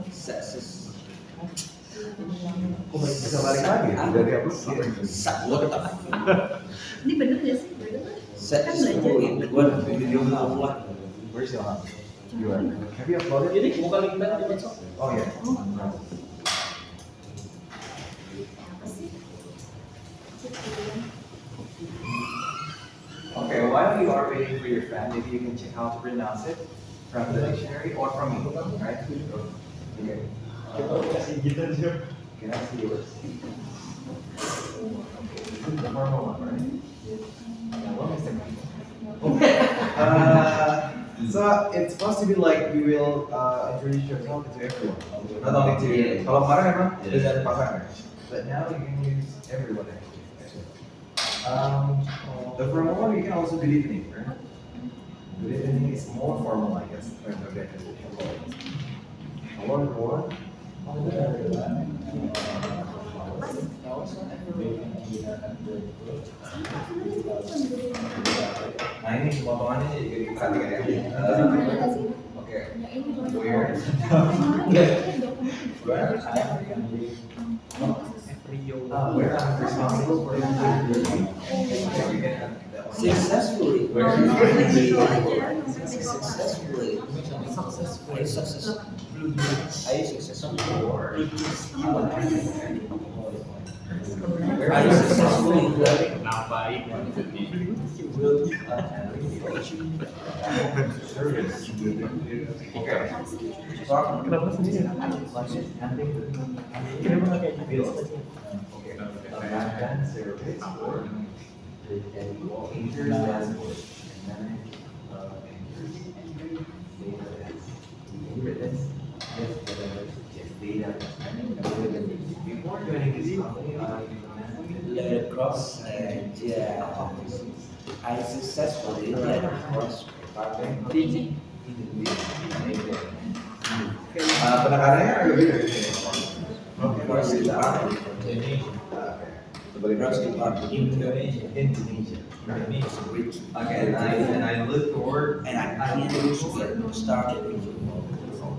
[SPEAKER 3] Success.
[SPEAKER 1] Kok bisa balik lagi? Udah diupload.
[SPEAKER 4] Ini bener gak sih? Kan belajar.
[SPEAKER 3] Gua video muat.
[SPEAKER 1] Where's your house? You are. Have you uploaded?
[SPEAKER 3] Ini bukan link di medsos.
[SPEAKER 1] Oh yeah.
[SPEAKER 4] Apa sih?
[SPEAKER 1] fan, maybe you can check how to pronounce it from the dictionary or from me, right? Okay. Can I see yours? The formal one, right? Yeah, what is the so it's supposed to be like you will introduce yourself to everyone, not only to. Kalau kemarin memang dengan pasangan, but now you can use everyone actually. The formal one you can also do evening, right? Good evening is more formal, I guess. Hello everyone. Nah ini potongannya juga diperhatikan ya. Oke. Where I'm responsible for
[SPEAKER 3] Successfully. Are you successful? Are you successfully learning?
[SPEAKER 6] Kenapa sendiri? Kenapa nggak kayak gitu?
[SPEAKER 1] Before joining this company,
[SPEAKER 3] Learn cross and I successfully learn cross department.
[SPEAKER 1] penekanannya agak beda gitu ya.
[SPEAKER 3] Cross department.
[SPEAKER 1] Sebagai
[SPEAKER 3] Cross department.
[SPEAKER 1] Indonesia. Okay, and I look forward.
[SPEAKER 3] And I can get started with you.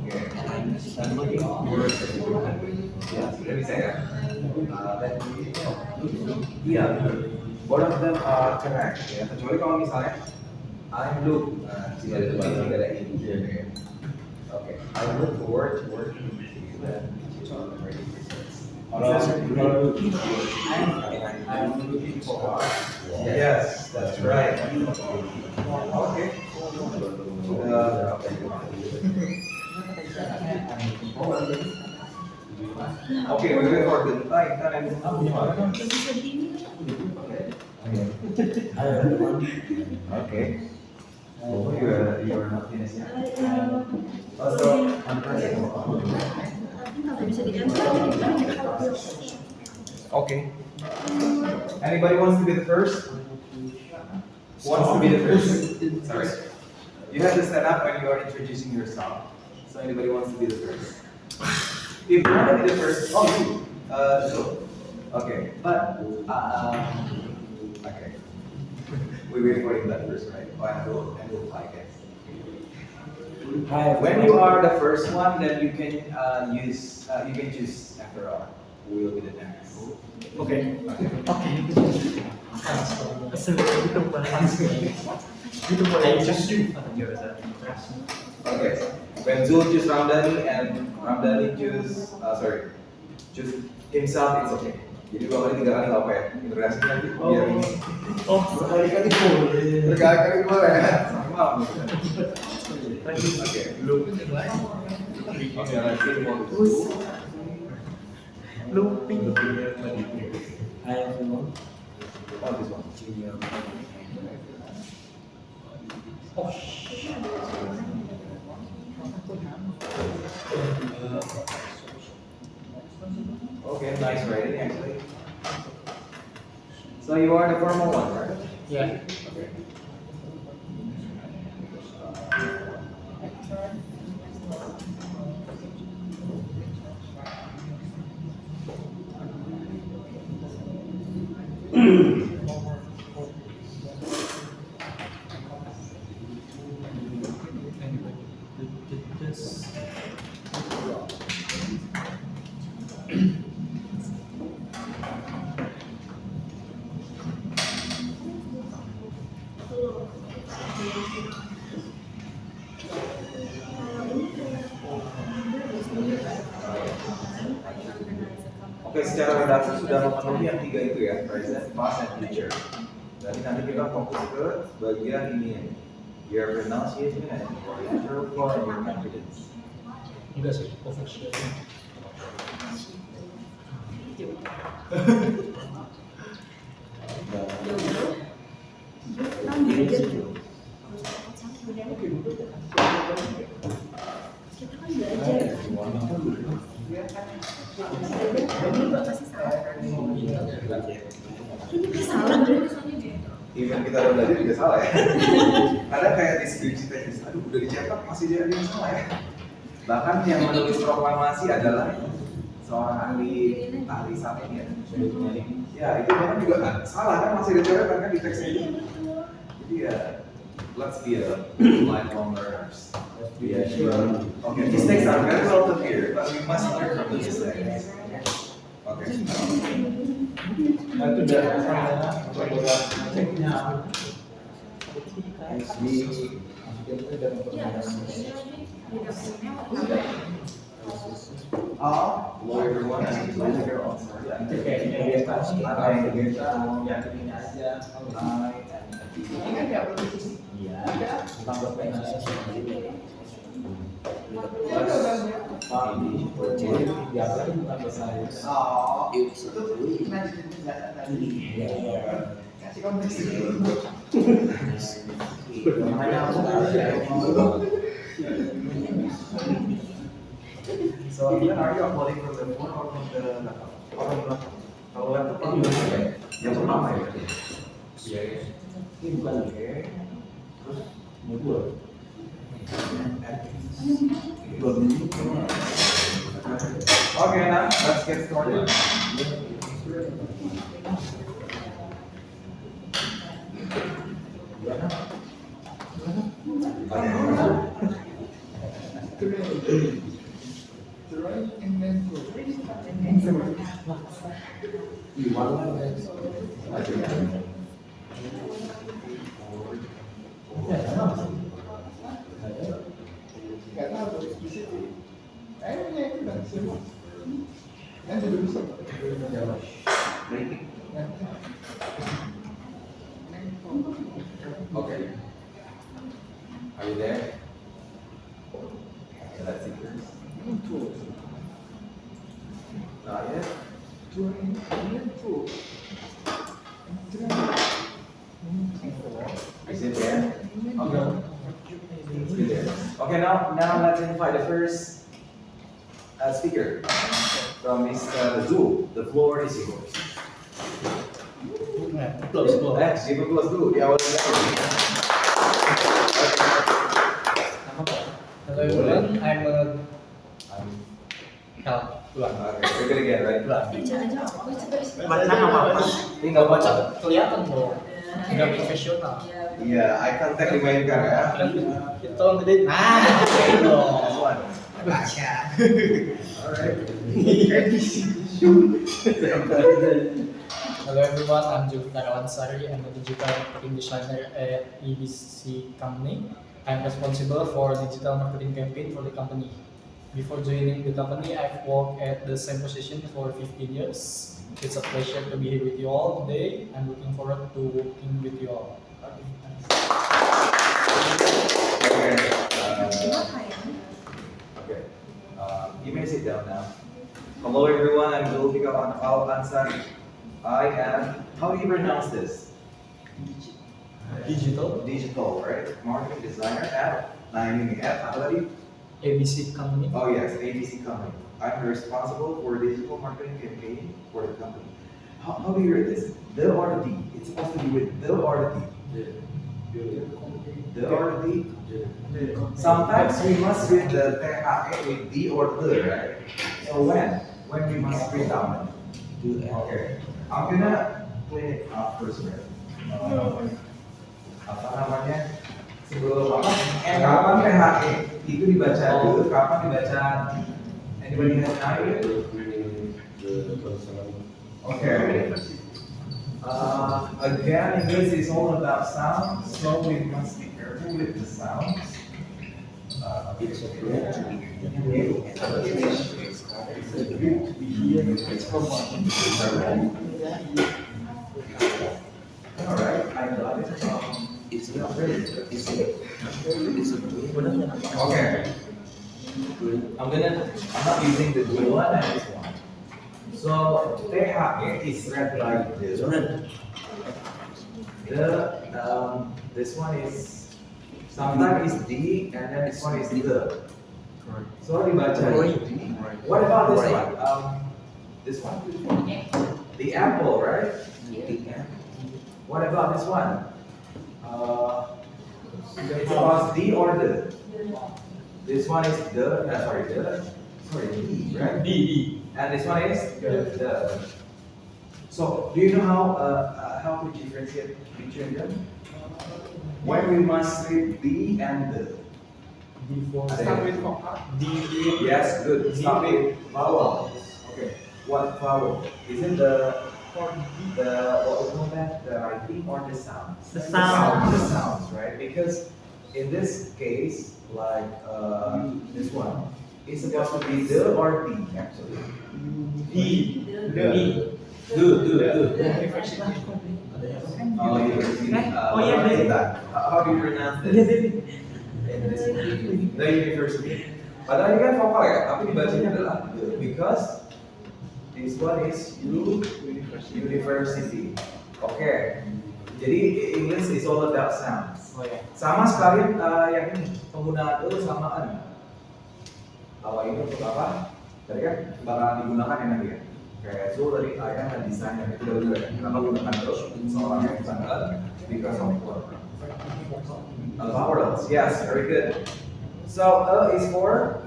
[SPEAKER 1] Okay.
[SPEAKER 3] And I'm
[SPEAKER 1] Looking forward to ya, sudah bisa ya. Iya, both of them are correct ya. Kecuali kalau misalnya I'm look, tidak ada ini. Okay, I look forward to working with you and teach on the radio results. I'm looking forward. Yes, that's right. Okay. Okay, we wait for the time. Okay. Oh, you are not finished yet. Also, okay. Anybody wants to be the first? Wants to be the first? Sorry. You have to stand up when you are introducing yourself. So anybody wants to be the first? If you want to be the first, oh you. So. Okay. But okay. We wait for him that first, right? Oh, and we'll fly, guys. When you are the first one, then you can you can choose after all who will be the next.
[SPEAKER 6] Okay.
[SPEAKER 1] Okay. Okay. When Zul choose Ramdhani and Ramdhani choose choose himself, it's okay. Jadi 2 kali 3 kali nggak apa ya? Interaksinya nanti biar ini.
[SPEAKER 6] Oh, sekali-kali boleh.
[SPEAKER 1] Berkali-kali boleh ya? Sama. Oke. Belum. Oke, lagi mau.
[SPEAKER 6] Looping.
[SPEAKER 3] Hi everyone.
[SPEAKER 1] Oh, this one. Okay, nice writing actually. So you are the formal one, right?
[SPEAKER 6] Yeah.
[SPEAKER 1] Okay. Oke, secara redaksi sudah memenuhi yang 3 itu ya, present, past, and future. Jadi nanti kita fokus ke bagian ini ya. your pronunciation and your natural flow and your confidence.
[SPEAKER 2] Enggak sih, overshare.
[SPEAKER 4] Kita kan belajar. Ini salah deh.
[SPEAKER 1] Even kita udah belajar juga salah ya. Kadang kayak di skripsi teknis, aduh udah dicetak masih dia yang salah ya. Bahkan yang menulis proklamasi adalah seorang ahli sains ya. Ya itu bahkan juga salah kan, masih dicoret kan di teksnya itu. Jadi ya, let's be a lifelong learners. Yeah, sure. Okay, mistakes are very welcome here, but we must learn from the mistakes. Okay.
[SPEAKER 2] Nah itu udah sama coba ceknya.
[SPEAKER 1] Hello everyone, I'm Joel here on
[SPEAKER 2] Itu kayaknya biasa sih.
[SPEAKER 1] Ada yang biasa,
[SPEAKER 2] Yakin ini aja. Ini kan nggak perlu sih. Iya. Tambah pengen. Biasa itu bukan bahasa
[SPEAKER 1] Oh,
[SPEAKER 2] itu nanti penjelasan tadi. Kasih konteks dulu.
[SPEAKER 6] Makanya aku harus
[SPEAKER 1] so Ian, are you uploading from the phone or from the laptop? Kalau laptop kan yang pertama ya?
[SPEAKER 6] Iya. Ini bukan terus modul.
[SPEAKER 1] Okay, now let's get started.
[SPEAKER 2] Try and then go. Nggak tahu di situ. Kayaknya itu kan semua. Kan jadi bisa.
[SPEAKER 1] Okay. Are you there? Let's see first. Not yet. Is it there? Okay. It's good there. Okay, now let's invite the first speaker from Mr. Zul. The floor is yours.
[SPEAKER 2] Close.
[SPEAKER 1] Give a close dulu di awal.
[SPEAKER 7] Hello everyone, I'm ulang.
[SPEAKER 1] Okay, take it again, right?
[SPEAKER 6] Baca apa?
[SPEAKER 1] Ini nggak baca.
[SPEAKER 7] Kelihatan dong, nggak profesional.
[SPEAKER 1] Iya, eye contact dimainkan ya.
[SPEAKER 7] Tolong gedein. Nah, kayak dong.
[SPEAKER 1] Last one.
[SPEAKER 7] Baca.
[SPEAKER 1] Alright.
[SPEAKER 7] Hello everyone, I'm Julfikar Alansari. I'm a digital marketing designer at EBC company. I'm responsible for digital marketing campaign for the company. Before joining the company, I've worked at the same position for 15 years. It's a pleasure to be here with you all today. I'm looking forward to working with you all.
[SPEAKER 1] Okay. Okay. You may sit down now. Hello everyone, I'm Zulfikar Alansari. I am, how do you pronounce this? Digital, right? Marketing designer at, nah ini nih, at apa tadi?
[SPEAKER 7] ABC company.
[SPEAKER 1] Oh yes, ABC company. I'm responsible for digital marketing campaign for the company. How do you read this? The or the D? It's supposed to be with the or the D. The or the D? Sometimes we must read the THE with D or the, right? So when we must read down? Okay. I'm gonna clean it up first, right? Apa namanya? Sebelum apa? Kapan THE itu dibaca dulu, kapan dibaca D? Anybody has an idea? Okay. Again, English is all about sound, so we must be careful with the sounds. Alright, I got it.
[SPEAKER 3] It's not ready. It's
[SPEAKER 1] Okay. I'm not using the blue one and this one. So THE is read like this. This one is sometimes is D and then this one is the. So dibaca D. What about this one? This one. The apple, right? What about this one? It was D or the? This one is the, D, right?
[SPEAKER 7] D.
[SPEAKER 1] And this one is the. So, do you know how to differentiate between them? When we must read D and the.
[SPEAKER 7] D4.
[SPEAKER 2] Start with vowel.
[SPEAKER 7] D.
[SPEAKER 1] Yes, good. Start with vowel. Okay. What vowel? Is it the what we call that? The writing or the sound?
[SPEAKER 6] The sound.
[SPEAKER 1] The sounds, right? Because in this case, like this one, it's supposed to be the or D actually.
[SPEAKER 7] D.
[SPEAKER 1] The. Oh, university. How do you pronounce this? In this the university. Padahal ini kan vokal ya, tapi dibacanya adalah the, because this one is university. Oke. Jadi English is all about sounds.
[SPEAKER 7] Oh ya.
[SPEAKER 1] Sama sekali yang ini penggunaan sama an. Kalau ini untuk apa? Tadi kan bakalan digunakan ya nanti ya. Kayak Zul tadi ayah dan desainnya itu udah bener ya. Kenapa gunakan terus soalnya bukan an because of what? Vowels. Yes, very good. So is for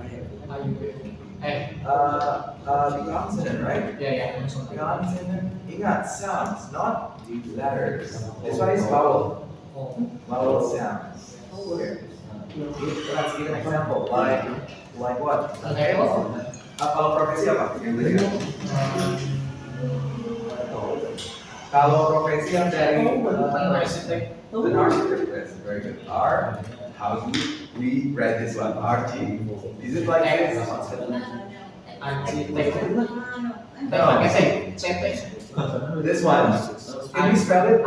[SPEAKER 1] the consonant, right?
[SPEAKER 7] Yeah.
[SPEAKER 1] Consonant. Ingat, sounds, not the letters. This one is vowel. Vowel sounds. Okay. Let's give an example. Like what? Kalau profesi apa? Yang tadi kan? Kalau profesi yang dari
[SPEAKER 7] Arsitek.
[SPEAKER 1] the architect, yes, very good. R. How do we read this one? RG. Is it like this?
[SPEAKER 7] Arsitek.
[SPEAKER 1] No. This one. Can you spell it?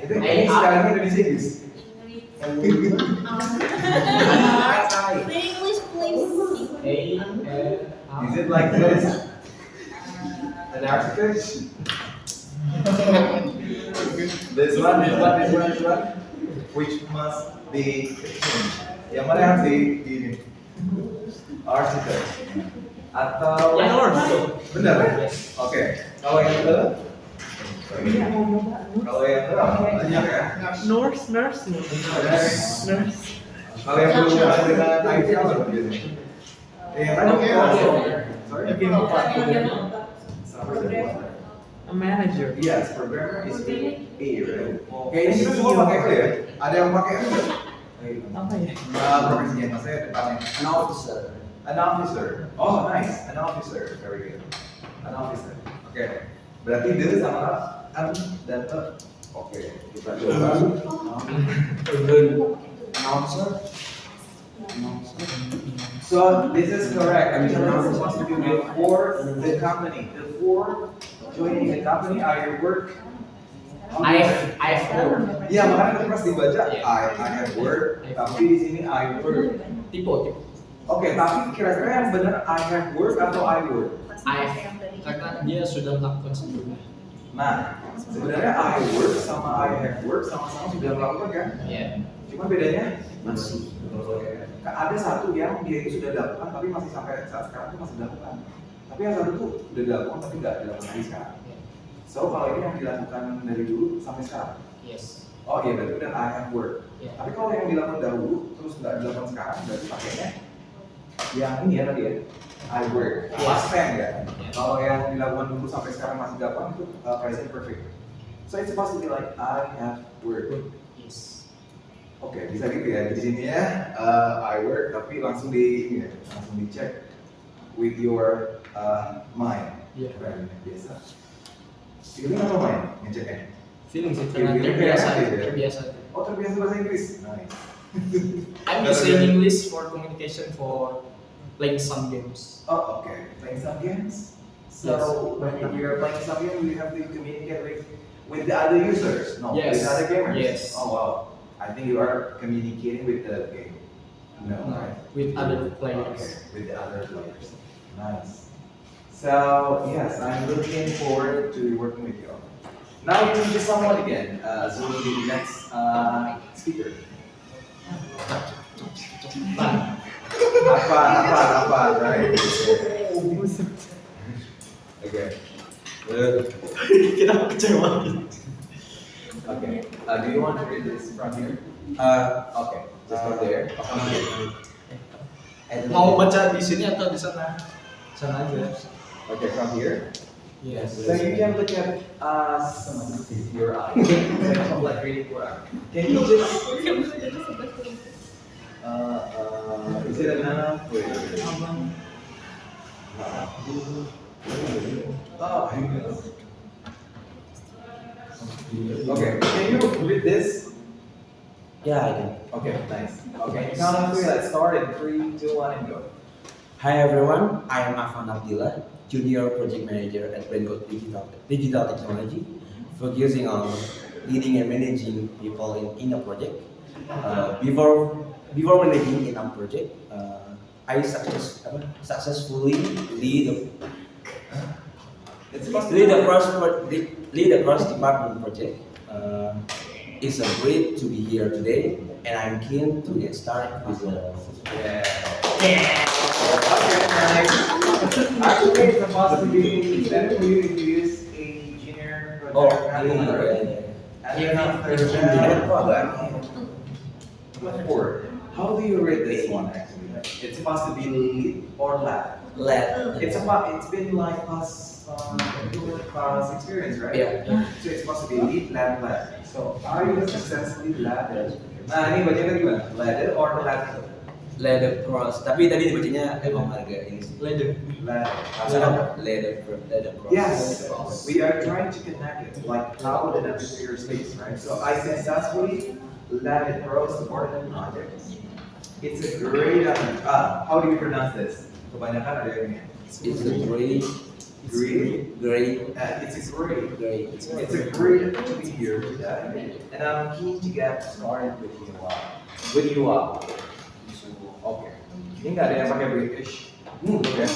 [SPEAKER 1] Itu ini spellingnya Indonesia Inggris.
[SPEAKER 4] English, please.
[SPEAKER 1] Is it like this? An architect? This one. Which must be changed. Yang mana yang harus di ini? Architect. Atau benar? Oke. Kalau yang ke? Kalau yang ke banyak ya.
[SPEAKER 6] Nurse.
[SPEAKER 1] Kalau yang belum dengan IT apa biasanya? Yang tadi sorry.
[SPEAKER 6] A manager.
[SPEAKER 1] Yes, programmer is A, right? Kayaknya kita semua pakai itu ya. Ada yang pakai itu nggak?
[SPEAKER 6] Apa ya?
[SPEAKER 1] Profesinya, maksudnya depannya. An officer. Oh, nice. An officer. Very good. An officer. Oke. Berarti the sama an dan te. Oke. Kita coba. So this is correct. I mean, you're supposed to do before the company. Before joining the company, I work.
[SPEAKER 7] I have work.
[SPEAKER 1] Iya, makanya tadi pas dibaca I have work, tapi di sini I work.
[SPEAKER 7] Tipe.
[SPEAKER 1] Oke, tapi kira-kira yang benar I have work atau I work?
[SPEAKER 7] Karena dia sudah melakukan sebelumnya.
[SPEAKER 1] Nah, sebenarnya I work sama I have work sama-sama sudah melakukan kan?
[SPEAKER 7] Iya.
[SPEAKER 1] Cuma bedanya masih. Ada satu yang dia itu sudah dilakukan tapi masih sampai saat sekarang itu masih dilakukan. Tapi yang satu tuh udah dilakukan tapi nggak dilakukan lagi sekarang. So kalau ini yang dilakukan dari dulu sampai sekarang.
[SPEAKER 7] Yes.
[SPEAKER 1] Oh iya berarti udah I have work.
[SPEAKER 7] Yeah.
[SPEAKER 1] Tapi kalau yang dilakukan dahulu terus nggak dilakukan sekarang berarti pakainya yang ini ya tadi ya. I work. Last time ya. Kalau yang dilakukan dulu sampai sekarang masih dilakukan itu present perfect. So it's supposed to be like I have work.
[SPEAKER 7] Yes.
[SPEAKER 1] Oke, bisa gitu ya di sini ya. I work tapi langsung ini ya, langsung dicek with your mind.
[SPEAKER 7] Iya.
[SPEAKER 1] Biasa. Feeling atau mind ngeceknya?
[SPEAKER 7] Feeling sih karena terbiasa.
[SPEAKER 1] Oh terbiasa bahasa Inggris. Nice.
[SPEAKER 7] I'm using English for communication for playing some games.
[SPEAKER 1] Oh oke. Playing some games. So when you're playing some game, you have to communicate with the other users, no,
[SPEAKER 7] Yes.
[SPEAKER 1] with other gamers.
[SPEAKER 7] Yes.
[SPEAKER 1] Oh wow. I think you are communicating with the game. No, right?
[SPEAKER 7] With other players.
[SPEAKER 1] Okay, with the other players. Nice. So yes, I'm looking forward to working with you. Now you can just someone again. So will be the next speaker. Apa, right? Okay.
[SPEAKER 6] Kita kecewa.
[SPEAKER 1] Okay. Do you want to read this from here? Okay. Just from there. And
[SPEAKER 7] Mau baca di sini atau di sana? Sana aja.
[SPEAKER 1] okay, from here.
[SPEAKER 7] Yes.
[SPEAKER 1] So you can look at your eyes. It's like reading Quran. Can you just is it enough? Wait. Oh, okay. Can you read this?
[SPEAKER 3] Yeah, I can.
[SPEAKER 1] Okay, nice. Okay, count on three. Let's start in 3, 2, 1, and go.
[SPEAKER 3] Hi everyone, I am Afan Abdillah, Junior Project Manager at Brancode Digital Technology, focusing on leading and managing people in a project. Before managing in a project, I successfully lead a cross department project. It's a great to be here today, and I'm keen to get started with the.
[SPEAKER 1] Okay, nice. Actually, it's a possibility that you use a junior
[SPEAKER 3] Oh,
[SPEAKER 1] project manager. And then after that, four. How do you rate this one actually? It's supposed to be lead or lab.
[SPEAKER 3] Lab.
[SPEAKER 1] It's been like past experience, right?
[SPEAKER 3] Yeah.
[SPEAKER 1] So it's supposed to be lead, lab. So are you successfully ladder? Nah, ini bacanya gimana? Ladder or ladder?
[SPEAKER 3] Ladder cross, tapi tadi dibacanya emang agak ini.
[SPEAKER 7] Ladder.
[SPEAKER 1] Ladder.
[SPEAKER 3] Ladder cross.
[SPEAKER 1] Yes, we are trying to connect it, like how the navigator space, right? So I successfully led across the border project. It's a great, how do you pronounce this? Kebanyakan ada yang ini.
[SPEAKER 3] It's a great.
[SPEAKER 1] It's a great to be here today, and I'm keen to get started with you all. Okay. Ini nggak ada yang pakai British. Okay.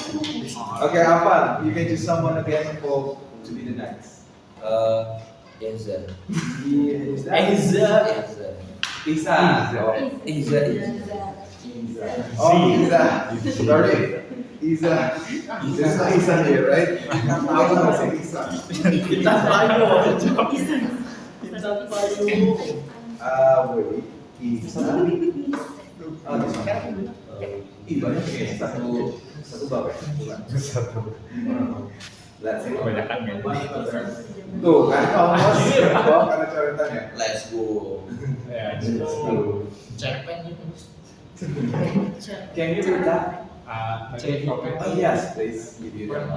[SPEAKER 1] Okay, Afan, you can choose someone again to be the next.
[SPEAKER 3] Iza.
[SPEAKER 1] Isa.
[SPEAKER 3] Iza.
[SPEAKER 1] Oh, Isa. Sorry. Isa. There's no Isa here, right? I'm gonna say Isa.
[SPEAKER 7] Kita payu.
[SPEAKER 1] Wait. Isa. Oh, this one. Banyak ya, satu bab ya? Bukan. Let's see.
[SPEAKER 6] Kebanyakan kan.
[SPEAKER 1] Tuh kan, kalau mau karena coretannya.
[SPEAKER 3] Let's go.
[SPEAKER 6] Ya,
[SPEAKER 7] Cerpen gitu.
[SPEAKER 1] Can you read that? Oh yes, please. Give you that.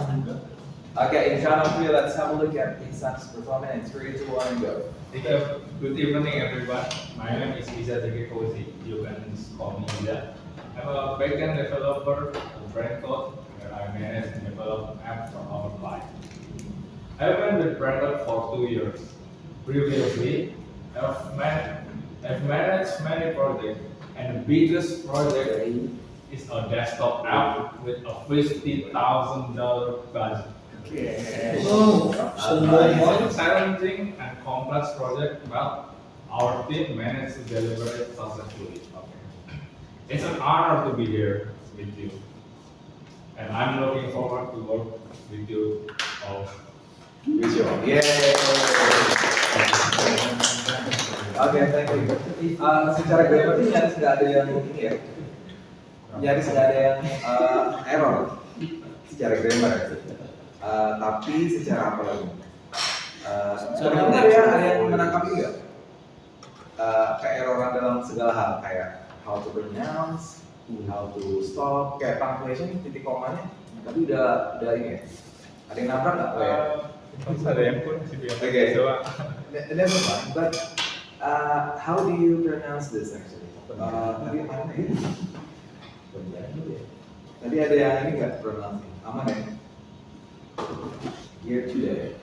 [SPEAKER 1] Okay, in count of three, let's have a look at Ihsan's performance. 3, 2, 1, go.
[SPEAKER 6] Good evening, everyone. My name is Iza Zekekozi. You can call me Iza. I'm a backend developer of Brancode, where I manage and develop apps for our client. I've been with Brancode for 2 years. Previously, I've managed many projects, and the biggest project is a desktop app with a $50,000 budget. It's a challenging and complex project, but our team managed to deliver it successfully. It's an honor to be here with you, and I'm looking forward to work with you all.
[SPEAKER 1] With you. Yay! Oke, thank you. Secara grammar ini nyaris nggak ada yang ini ya, nyaris nggak ada yang error secara grammar. Tapi secara apa lagi? Sebenarnya ada yang menangkap juga keeroran dalam segala hal kayak how to pronounce, how to stop, kayak punctuation titik komanya. Tapi udah ini ya. Ada yang nabrak nggak?
[SPEAKER 6] Ada yang pun sih biasa.
[SPEAKER 1] Okay. Never mind. But how do you pronounce this actually? Tadi ada yang ini nggak pronounce? Aman ya? here today,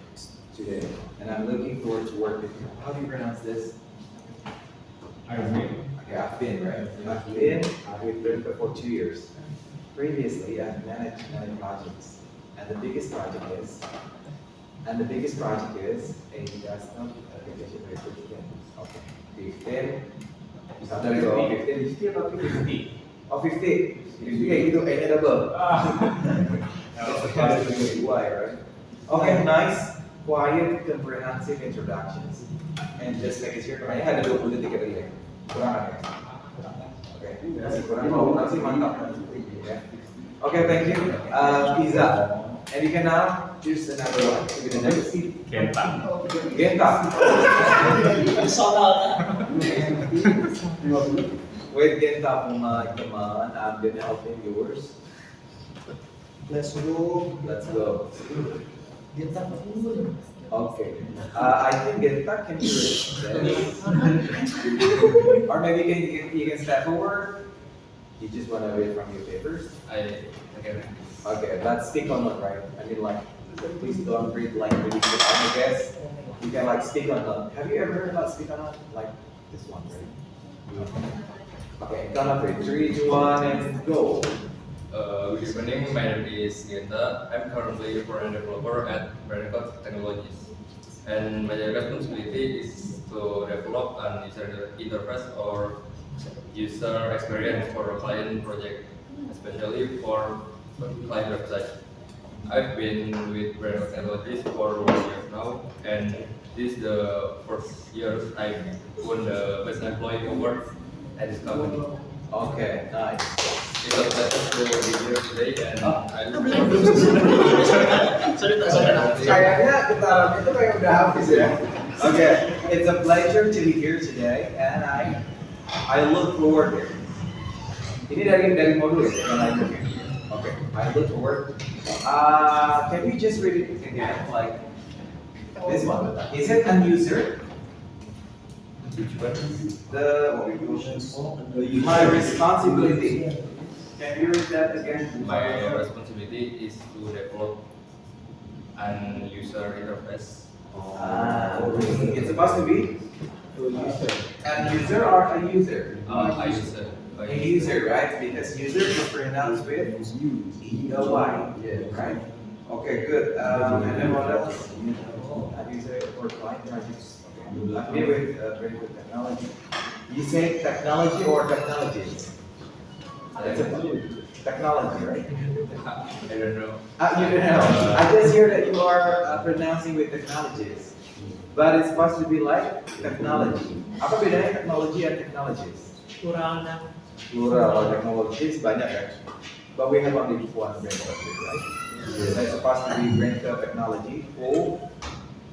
[SPEAKER 1] and I'm looking forward to work with you. How do you pronounce this? Okay, I've been, right? I've been with Brentco for 2 years. Previously, I've managed many projects, and the biggest project is a desktop application verification. Okay, 15. Dari bawah 15, 50 atau 50? Oh 50, kayak gitu, kayaknya double. That's supposed to be why, right? Okay, nice, quiet, comprehensive introductions. And just like it's here, kayaknya ada 20 detik tadi ya? Kurang ada? Oke, masih kurang, oh masih mantap. Yeah. Okay, thank you. Iza, and you can now choose another one to be the next.
[SPEAKER 6] Genta.
[SPEAKER 1] Genta. Wait, Genta, teman-teman, I'm gonna open yours.
[SPEAKER 2] Let's go.
[SPEAKER 1] Let's go.
[SPEAKER 2] Kita
[SPEAKER 1] Okay. I think Genta can do it. Or maybe you can step forward. You just want to read from your papers. Okay, let's speak on it, right? I mean, like, please don't read like really quick. I guess you can like speak on it. Have you ever heard about speak on it? Like this one, right? Okay, count up 3, 2, 1, and go.
[SPEAKER 8] Good evening, my name is Genta. I'm currently a front-end developer at Brancode Technologies. And my responsibility is to develop an user interface or user experience for a client project, especially for client website. I've been with Brancode Technologies for 1 year now, and this is the first year I won the Best Employee Award at this company.
[SPEAKER 1] Okay, nice.
[SPEAKER 8] It's a pleasure to be here today, and I look
[SPEAKER 1] Kayaknya getarannya itu kayak udah habis ya. Okay, it's a pleasure to be here today, and I look forward to it. Ini dari modul ya, yang lain mungkin. Okay, I look forward. Can we just read it again, like this one? Is it a user? My responsibility. Can you read that again?
[SPEAKER 8] My responsibility is to develop an user interface.
[SPEAKER 1] It's supposed to be an user or a user?
[SPEAKER 8] A user.
[SPEAKER 1] A user, right? Because user is pronounced with E-O-Y, right? Okay, good. And then what else? A user for client projects. Okay. I'm here with very good technology. You say technology or technologies? It's a technology, right?
[SPEAKER 8] I don't know.
[SPEAKER 1] You don't know. I just hear that you are pronouncing with technologies, but it's supposed to be like technology. Apa bedanya technology and technologies?
[SPEAKER 4] Kurang dan
[SPEAKER 1] Plural technologies banyak kan? But we have only one brand of it, right? So it's supposed to be brand of technology. Oh.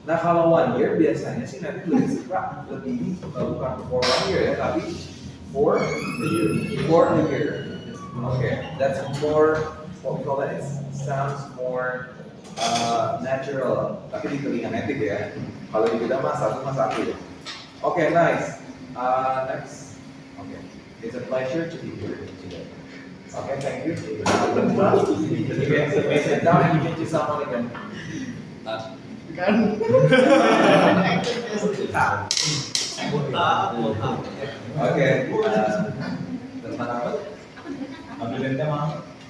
[SPEAKER 1] Nah kalau 1 year biasanya sih nanti lebih suka lebih bukan for 1 year ya, tapi for the year. For the year. Okay, that's more what we call that. It sounds more natural. Tapi di telinga netik ya. Kalau di kita mah satu ya. Okay, nice. Next. Okay, it's a pleasure to be here today. Okay, thank you. You can sit down and you can choose someone again. Okay.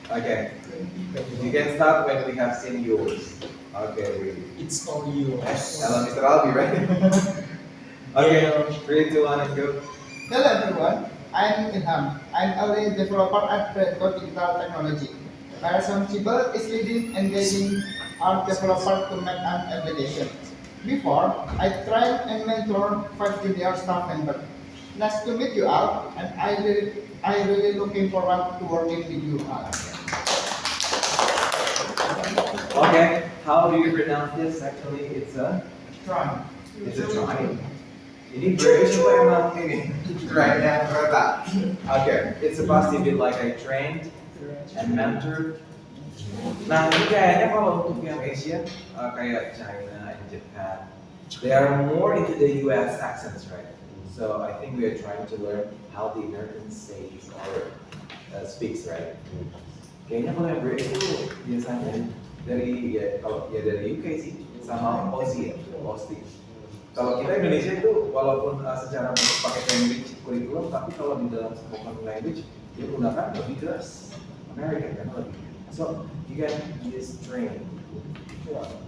[SPEAKER 1] Okay. You can start when we have seen yours. Okay.
[SPEAKER 2] It's all yours.
[SPEAKER 1] Hello, Mr. Albi, right? Okay. 3, 2, 1, and go.
[SPEAKER 2] Hello everyone, I'm Ilham. I'm a lead developer at Brancode Digital Technology. My responsibility is leading and guiding our developer to make an application. Before, I trained and mentored 5 junior staff members. Nice to meet you all, and I really looking forward to working with you all.
[SPEAKER 1] Okay. How do you pronounce this? Actually, it's a
[SPEAKER 2] Try.
[SPEAKER 1] try. Ini British apa emang ini? Right now, berapa? Okay, it's supposed to be like I trained and mentored. Nah, ini kayaknya kalau untuk yang Asia, kayak China and Japan, they are more into the US accents, right? So I think we are trying to learn how the Americans say or speaks, right? Kayaknya kalau yang British itu biasanya Dari kalau dari UK sih sama Aussie. Kalau kita Indonesia itu walaupun secara pakai Cambridge kurikulum, tapi kalau di dalam spoken language dia gunakan lebih ke American kan lebih. So you can use train.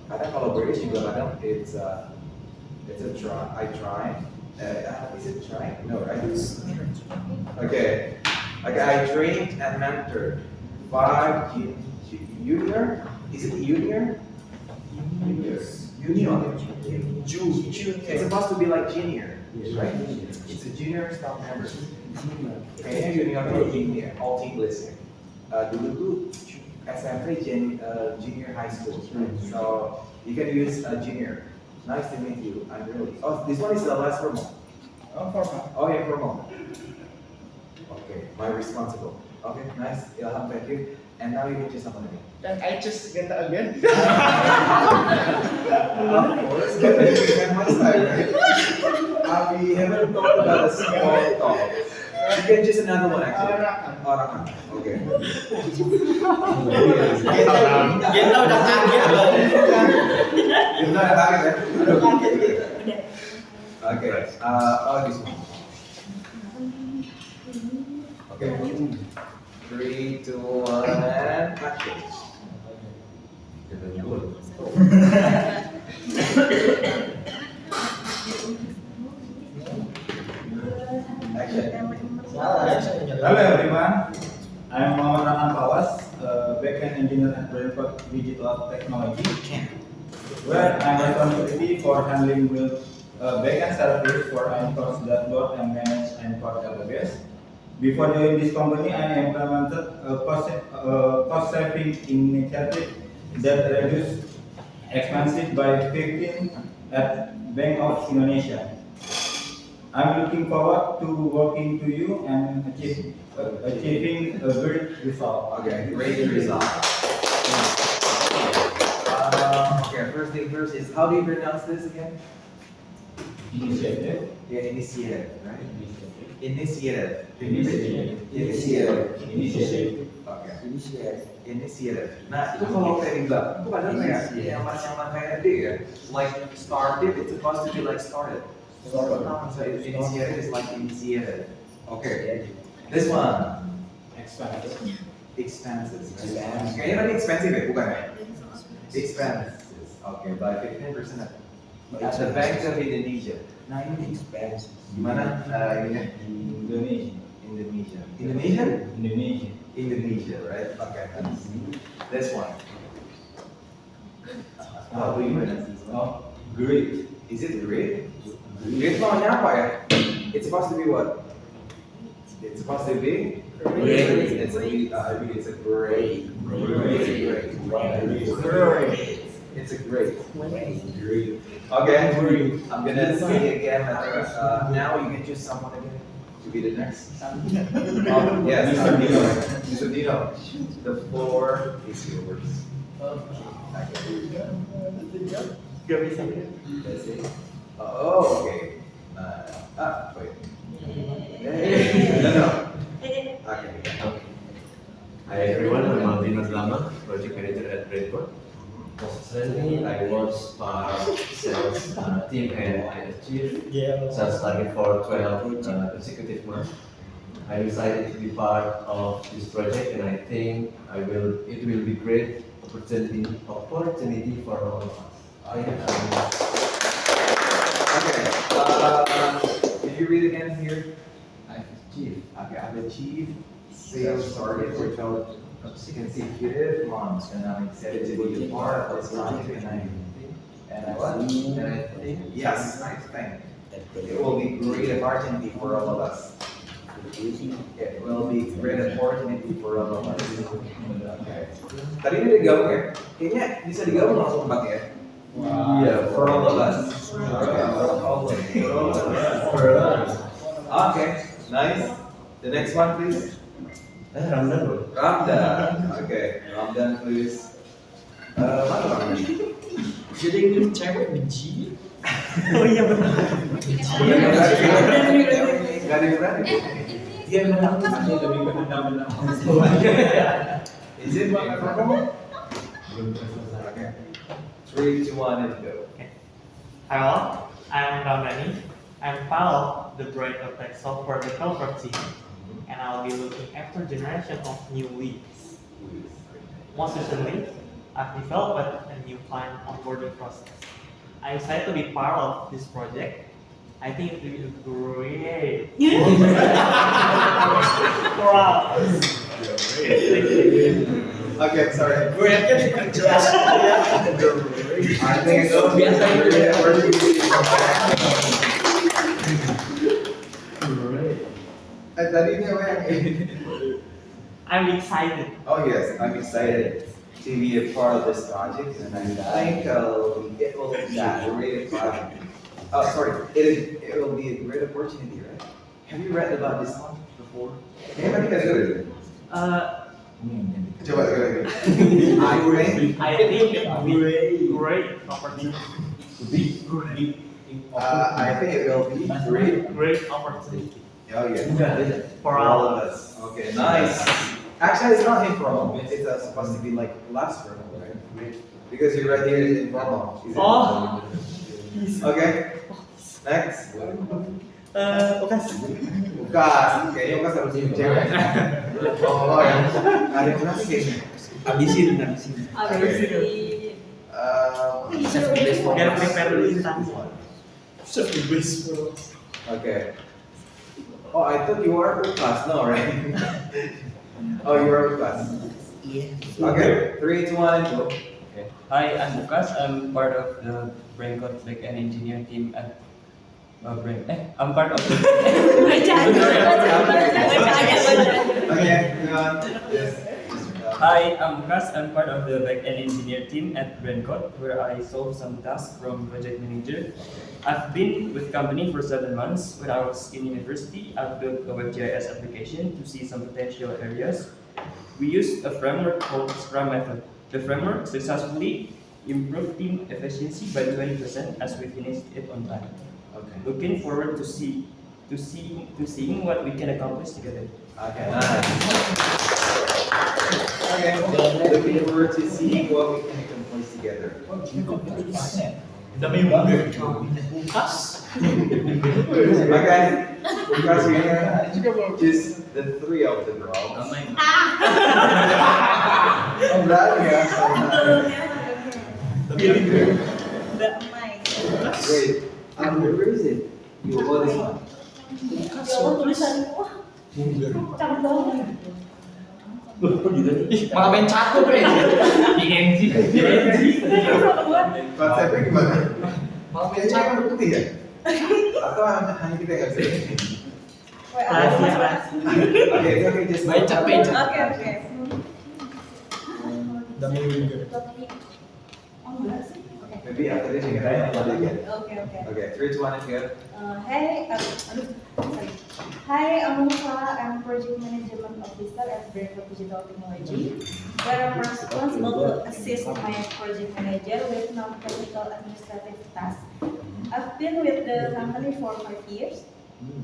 [SPEAKER 1] Kadang kalau British juga kadang it's a try. I try. Is it try? No, right? Okay. I trained and mentored 5 junior. Is it junior? Junior. It's supposed to be like junior, right? It's a junior staff member. Kayaknya junior itu junior, all English ya. Dulu tuh SMP junior high school. So you can use junior. Nice to meet you. I'm really. Oh, this one is the last formal.
[SPEAKER 2] Oh, formal.
[SPEAKER 1] Oh yeah, formal. Okay, my responsible. Okay, nice. Ilham, thank you. And now you can choose someone again.
[SPEAKER 2] Then I just get that again.
[SPEAKER 1] Of course, but then we have much time, right? We haven't talked about a small talk. You can choose another one actually. Orakan. Okay.
[SPEAKER 7] Kita udah kaget loh.
[SPEAKER 1] Kita udah kaget ya?
[SPEAKER 4] Udah.
[SPEAKER 1] Okay. This one. Okay. 3, 2, 1, action.
[SPEAKER 9] Hello everyone, I'm Muhammad Rahman Pawas, backend engineer at Brainport Digital Technology, where I'm responsibility for handling build backend service for Anchor's dashboard and manage Anchor database. Before joining this company, I implemented a cost-saving initiative that reduced expenses by 15 at Bank of Indonesia. I'm looking forward to working to you and achieving a great result.
[SPEAKER 1] Okay, great result. Okay, first thing first is how do you pronounce this again?
[SPEAKER 9] Initiative.
[SPEAKER 1] Yeah, initiative, right? Initiative. Okay. Initiative. Nah, itu kalau kayak di belakang, itu kadang kayak nyamar-nyamar kayak D ya. Like started, it's supposed to be like started. So initiative is like initiative. Okay. This one. Expenses. Kayaknya tadi expensive ya, bukan ya? Expenses. Okay, by 15%. At the Bank of Indonesia. Nah ini expenses. Gimana? Indonesia. Indonesia, right? Okay. This one. How do you pronounce this one?
[SPEAKER 9] Oh, great.
[SPEAKER 1] Is it great? Great lawannya apa ya? It's supposed to be what? It's supposed to be great. It's a great. It's a great. Okay, I'm gonna say again. Now you can choose someone again to be the next. Yes, Mr. Dino. The floor is yours. Oh, okay. Wait. No. Okay.
[SPEAKER 10] Hi everyone, I'm Aldino Lama, project manager at Brainport. Recently, I was part of sales team and I achieved sales target for 12 consecutive months. I'm excited to be part of this project and I think it will be great opportunity for all of us.
[SPEAKER 1] Okay. Can you read again here? I've achieved. Okay, I've achieved sales target for 12 consecutive months, and I'm excited to be a part of this project. And I think yes, I think it will be great opportunity for all of us. It will be great opportunity for all of us. Okay. Tadi ini digabung ya? Kayaknya bisa digabung langsung 4 ya?
[SPEAKER 10] Yeah,
[SPEAKER 1] For all of us. Okay, nice. The next one, please.
[SPEAKER 10] Ramdan bro.
[SPEAKER 1] Ramdan. Okay, Ramdan, please. Mana Ramdan?
[SPEAKER 7] Jadi ini cewek benci.
[SPEAKER 4] Oh iya benar.
[SPEAKER 1] Gak ada yang berani.
[SPEAKER 9] Dia menang, dia lebih ke benang-benang.
[SPEAKER 1] Is it purple? Okay. 3, 2, 1, and go.
[SPEAKER 11] Hi all, I'm Ramdhani. I'm part of the Brain Tech software developer team, and I'll be looking after generation of new leads. Most recently, I've developed a new client onboarding process. I'm excited to be part of this project. I think it will be great. Wow.
[SPEAKER 1] Okay, sorry.
[SPEAKER 3] Great kan jelas.
[SPEAKER 1] I think it's biasa tadi ini apa yang
[SPEAKER 11] I'm excited.
[SPEAKER 1] Oh yes, I'm excited to be a part of this project, and I think it will be a great project. Oh, sorry, it will be a great opportunity, right? Have you read about this one before? Anybody has read it? Coba sekali lagi.
[SPEAKER 11] I think it will be great opportunity.
[SPEAKER 1] I think it will be
[SPEAKER 11] Great opportunity.
[SPEAKER 1] Oh yeah.
[SPEAKER 11] For all of us.
[SPEAKER 1] Okay, nice. Actually, it's not informal. It's supposed to be like last formal, right? Because you right here is informal.
[SPEAKER 11] Oh.
[SPEAKER 1] Okay. Next.
[SPEAKER 11] Bukan.
[SPEAKER 1] Bukan. Kayaknya bukan harus ini cewek. Oh ya. Ada yang kurang kayaknya.
[SPEAKER 3] Habisin.
[SPEAKER 11] Biar prepare dulu instansi.
[SPEAKER 1] Okay. Oh, I thought you were with class. No, right? Oh, you were with class.
[SPEAKER 3] Iya.
[SPEAKER 1] Okay. 3, 2, 1, go.
[SPEAKER 12] Hi, I'm Lukas. I'm part of the BrainCode backend engineer team at I'm part of the
[SPEAKER 1] Okay, go on. Yes.
[SPEAKER 12] Hi, I'm Lukas. I'm part of the backend engineer team at BrainCode, where I solve some tasks from project manager. I've been with company for 7 months. When I was in university, I've built a WebGIS application to see some potential areas. We used a framework called Scrum Method. The framework successfully improved team efficiency by 20% as we finished it on time.
[SPEAKER 1] Okay.
[SPEAKER 12] Looking forward to seeing what we can accomplish together.
[SPEAKER 1] Okay, nice. Okay, looking forward to seeing what we can accomplish together. Okay, because we're just the 3 of the girls. Oh, berani ya. Wait, where is it? You hold this one.
[SPEAKER 3] Malah main catur ya.
[SPEAKER 1] Konsepnya gimana? Malah main catur putih ya? Atau hanya kita yang bisa? Okay, just
[SPEAKER 3] Becak.
[SPEAKER 4] Oke.
[SPEAKER 1] maybe after this you can write another again.
[SPEAKER 4] Oke.
[SPEAKER 1] Okay, 3, 2, 1, and go.
[SPEAKER 13] Hi, I'm Mufa. I'm Project Management Officer at BrainCode Digital Technology, where I'm responsible to assist my project manager with non-technical administrative tasks. I've been with the company for 5 years.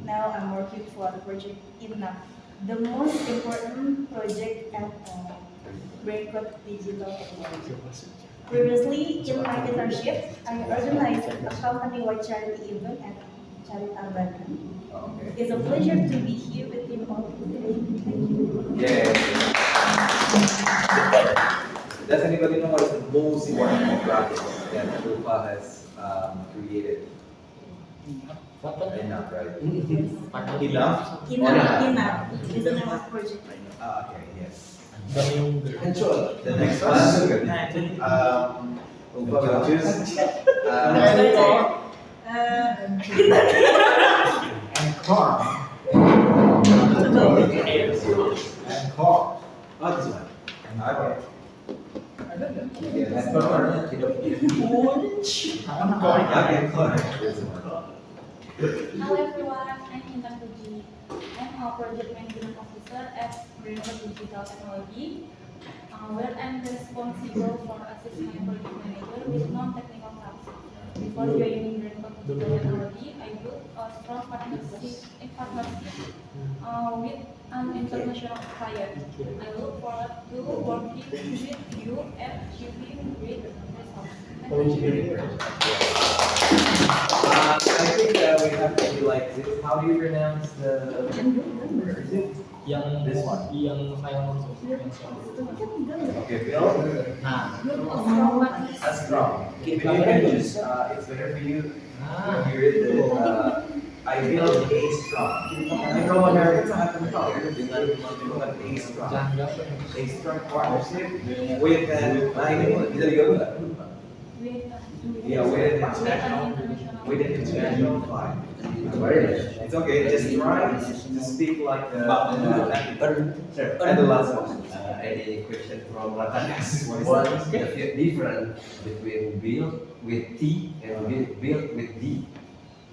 [SPEAKER 13] Now I'm working for the project INNAP, the most important project at BrainCode Digital Technology. Previously, in my internship, I organized a company-wide charity event at Carita Bandung.
[SPEAKER 1] Okay.
[SPEAKER 13] It's a pleasure to be here with you all today. Thank you.
[SPEAKER 1] Yeah. Does anybody know what is the most important project that Rupa has created? Enough, right? Enough?
[SPEAKER 13] Enough is the name of project.
[SPEAKER 1] Okay, yes. The next one, Rupa will choose. Oh, this one. Okay. Yeah,
[SPEAKER 14] Hello everyone, I'm Intan Puji. I'm a project management officer at BrainCode Digital Technology, where I'm responsible for assisting my project manager with non-technical tasks. Before joining BrainCode Digital Technology, I built a strong partnership with an international client. I look forward to working with you and achieving great results.
[SPEAKER 1] I think we have to be like this. How do you pronounce the? Is it? This one.
[SPEAKER 7] Yang final.
[SPEAKER 1] Okay, Bill. That's strong. Maybe you can just. It's better for you. When you read the. I feel A strong. Nanti kalau American sangat kental ya dengan A strong. A strong partnership with an. Nah ini bisa digabung nggak? Yeah, with an international client. It's okay. Just try to speak like the. And the last one.
[SPEAKER 10] Any question from Ratan? What is the difference between build with T and build with D?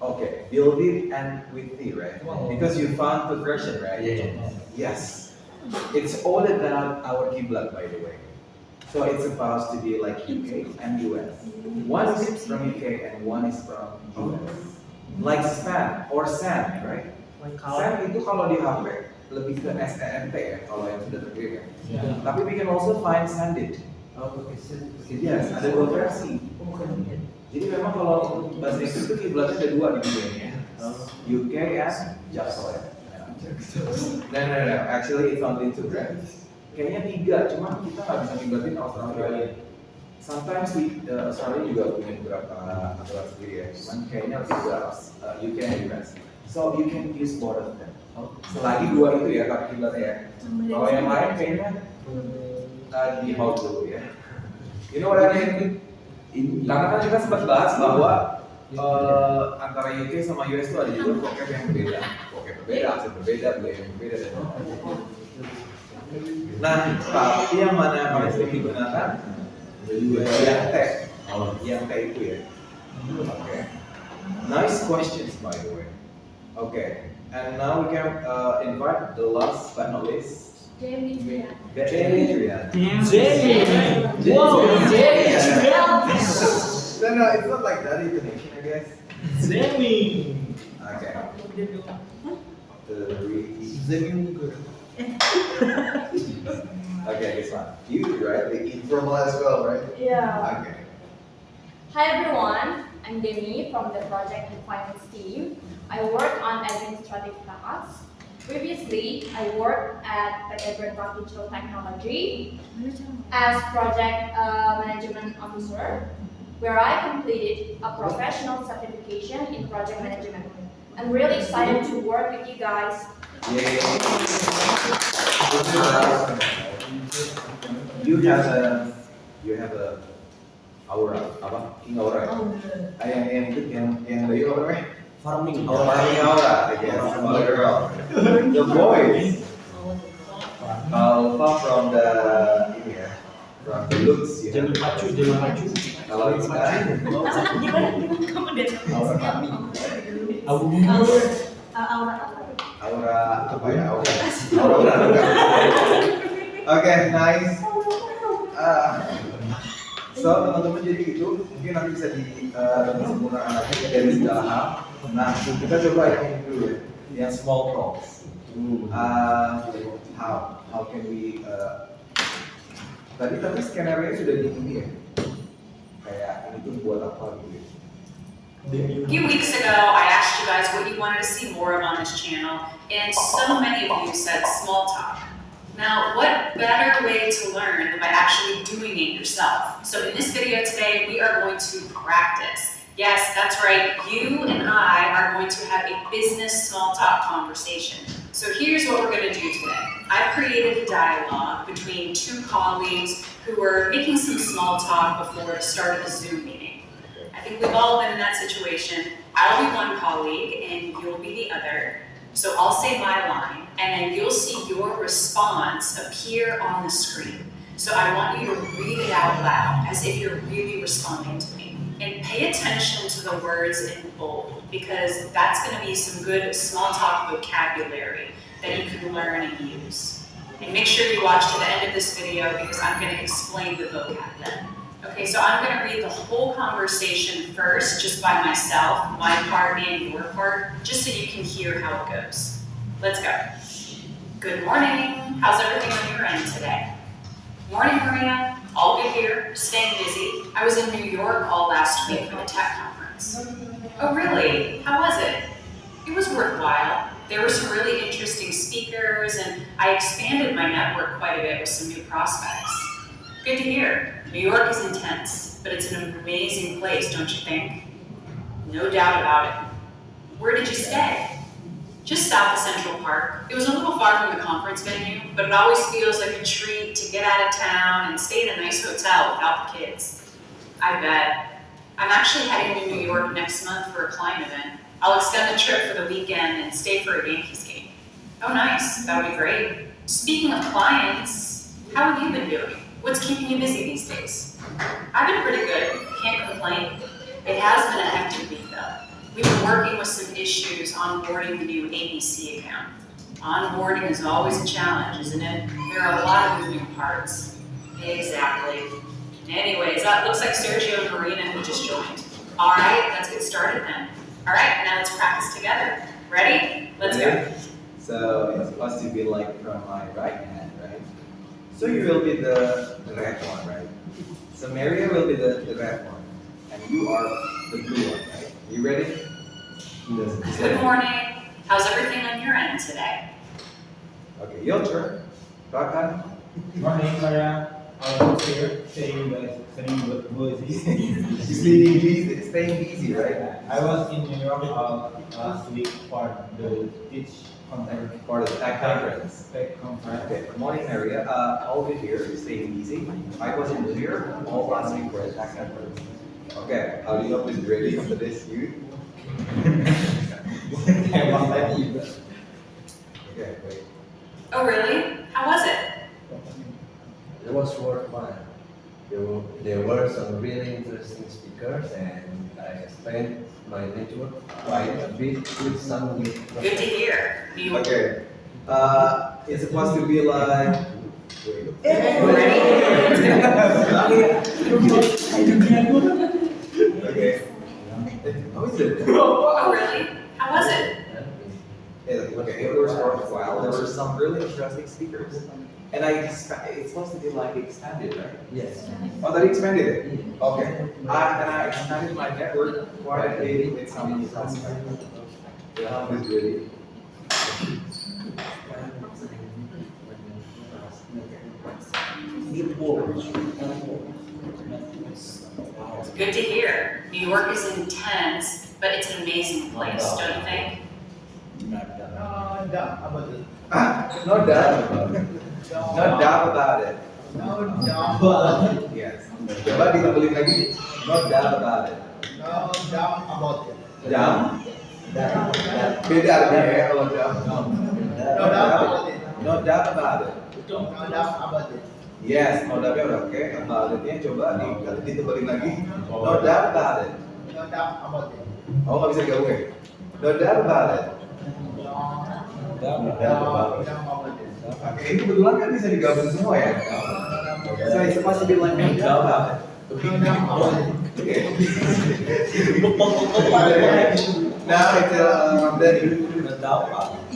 [SPEAKER 1] Okay, build it and with T, right? Because you found the version, right?
[SPEAKER 10] Yeah.
[SPEAKER 1] Yes. It's all about our kiblat, by the way. So it's supposed to be like UK and US. One is from UK and one is from US. Like SPAN or SAN, right? SAN itu kalau di HP lebih ke SANT ya, kalau yang sudah terbiasa. Tapi we can also find SANDIT. Yes, ada dua versi. Jadi memang kalau bahasa Inggris itu kiblatnya ada dua di dunia, UK and Jaksel ya. No. Actually it's only two, right? Kayaknya tiga, cuma kita nggak bisa kiblatin Australia. Sometimes Australia juga punya beberapa aturan sendiri ya, cuman kayaknya lebih ke UK and US. So you can use both of them. Selagi dua itu ya kaki kiblatnya ya. Kalau yang lain kayaknya di hold dulu ya. You know what I mean? Karena kan kita sempat bahas bahwa antara UK sama US itu ada juga vocab yang berbeda, aksen berbeda, budaya yang berbeda dan nah, tapi yang mana paling sering digunakan? Yang T, yang T itu ya. Okay. Nice questions by the way. Okay, and now we can invite the last but not least. Jamie. No, it's not like that intonation, I guess.
[SPEAKER 7] Jamie.
[SPEAKER 1] Okay. Okay, this one. You, right? The informal as well, right?
[SPEAKER 14] Yeah.
[SPEAKER 1] Okay.
[SPEAKER 15] Hi everyone, I'm Demi from the project and finance team. I work on administrative tasks. Previously, I worked at PT Brancott Digital Technology as project management officer, where I completed a professional certification in project management. I'm really excited to work with you guys.
[SPEAKER 1] Yay. You have a aura, apa? King aura. Yang Bayu apa namanya?
[SPEAKER 3] Farming
[SPEAKER 1] aura, I guess. Girl. The boys. Alpha from the ini ya, from the looks ya.
[SPEAKER 7] Jangan pacu.
[SPEAKER 1] Kalau kita aura kami. Aura apa ya? Aura. Okay, nice. So teman-teman jadi gitu, mungkin nanti bisa disempurnakan lagi dari segala hal. Nah, kita coba yang ini dulu ya, yang small talks. How can we? Tapi skenario sudah di ini ya, kayak ini tuh buat apa gitu.
[SPEAKER 5] A few weeks ago, I asked you guys what you wanted to see more of on this channel, and so many of you said small talk. Now, what better way to learn than by actually doing it yourself? So in this video today, we are going to practice. Yes, that's right, you and I are going to have a business small talk conversation. So here's what we're going to do today. I've created a dialogue between two colleagues who were making some small talk before the start of a Zoom meeting. I think we've all been in that situation. I'll be one colleague and you'll be the other. So I'll say my line, and then you'll see your response appear on the screen. So I want you to read it out loud, as if you're really responding to me. And pay attention to the words in bold, because that's going to be some good small talk vocabulary that you can learn and use. And make sure you watch to the end of this video, because I'm going to explain the vocab then. Okay, so I'm going to read the whole conversation first, just by myself, my part and your part, just so you can hear how it goes. Let's go. Good morning. How's everything on your end today? Morning, Maria. All good here. Staying busy. I was in New York all last week for the tech conference. Oh, really? How was it? It was worthwhile. There were some really interesting speakers, and I expanded my network quite a bit with some new prospects. Good to hear. New York is intense, but it's an amazing place, don't you think? No doubt about it. Where did you stay? Just south of Central Park. It was a little far from the conference venue, but it always feels like a treat to get out of town and stay in a nice hotel without the kids. I bet. I'm actually heading to New York next month for a client event. I'll extend the trip for the weekend and stay for a Yankees game. Oh, nice. That would be great. Speaking of clients, how have you been doing? What's keeping you busy these days? I've been pretty good. Can't complain. It has been a hectic week, though. We've been working with some issues onboarding the new ABC account. Onboarding is always a challenge, isn't it? There are a lot of moving parts. Exactly. Anyways, that looks like Sergio and Marina who just joined. All right, let's get started then. All right, now let's practice together. Ready? Let's go.
[SPEAKER 1] So it's supposed to be like from my right hand, right? So you will be the red one, right? So Maria will be the red one, and you are the blue one, right? You ready?
[SPEAKER 5] Good morning. How's everything on your end today?
[SPEAKER 1] Okay, your turn. Rakan.
[SPEAKER 9] Morning, Maria. I was here staying busy.
[SPEAKER 1] Staying busy, right?
[SPEAKER 9] I was in New York last week for the Teach conference.
[SPEAKER 1] For the tech conference.
[SPEAKER 9] Tech conference.
[SPEAKER 1] Okay, good morning, Maria. All good here, staying busy. I was in New York all last week for the tech conference. Okay, how do you know who's ready for this? You? I was like you. Okay, wait.
[SPEAKER 5] Oh, really? How was it?
[SPEAKER 10] It was worthwhile. There were some really interesting speakers, and I explained my network quite a bit with some new
[SPEAKER 5] Good to hear.
[SPEAKER 1] Okay. It's supposed to be like. Okay. How is it?
[SPEAKER 5] Oh, really? How was it?
[SPEAKER 1] Okay, it was worthwhile. There were some really interesting speakers. And it's supposed to be like expanded, right?
[SPEAKER 10] Yes.
[SPEAKER 1] Oh, that expanded it? Okay. And I expanded my network quite a bit with some new prospects. Yeah, was really.
[SPEAKER 5] Good to hear. New York is intense, but it's an amazing place, don't you think?
[SPEAKER 1] No doubt about it. No doubt about it.
[SPEAKER 2] No doubt about it.
[SPEAKER 1] Yes. Coba dikumpulin lagi. No doubt about it.
[SPEAKER 2] No doubt about it.
[SPEAKER 1] Doubt? Beda artinya ya kalau doubt.
[SPEAKER 2] No doubt about it.
[SPEAKER 1] No doubt about it.
[SPEAKER 2] No doubt about it.
[SPEAKER 1] Yes, no doubt udah oke. About it-nya coba ditebelin lagi. No doubt about it.
[SPEAKER 2] No doubt about it.
[SPEAKER 1] Oh, nggak bisa digabungin. No doubt about it.
[SPEAKER 2] No doubt about it.
[SPEAKER 1] Oke, ini kebetulan kan bisa digabung semua ya. So it's supposed to be like no doubt about it.
[SPEAKER 2] No doubt about it.
[SPEAKER 1] Now it's Ramdhani. No doubt about it.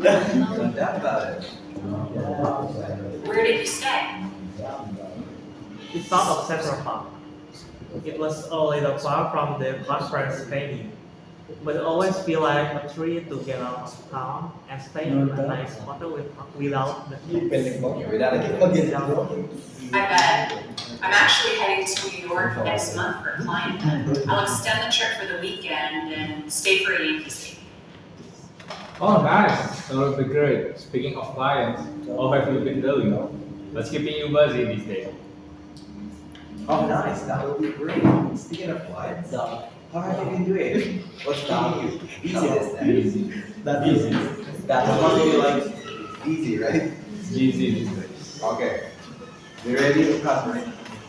[SPEAKER 1] No doubt about it.
[SPEAKER 5] Where did you stay?
[SPEAKER 11] It's south of Central Park. It was a little far from the conference venue, but it always feel like a treat to get out of town and stay in a nice hotel without the
[SPEAKER 5] I bet. I'm actually heading to New York next month for a client event. I'll extend the trip for the weekend and stay for a Yankees game.
[SPEAKER 6] Oh, nice. That would be great. Speaking of clients, how have you been doing? What's keeping you busy these days?
[SPEAKER 1] Oh, nice. That would be great. Speaking of flights, how have you been doing? What's keeping you busy this time?
[SPEAKER 6] That's easy.
[SPEAKER 1] That's supposed to be like easy, right?
[SPEAKER 6] Easy.
[SPEAKER 1] Okay. You ready to customer?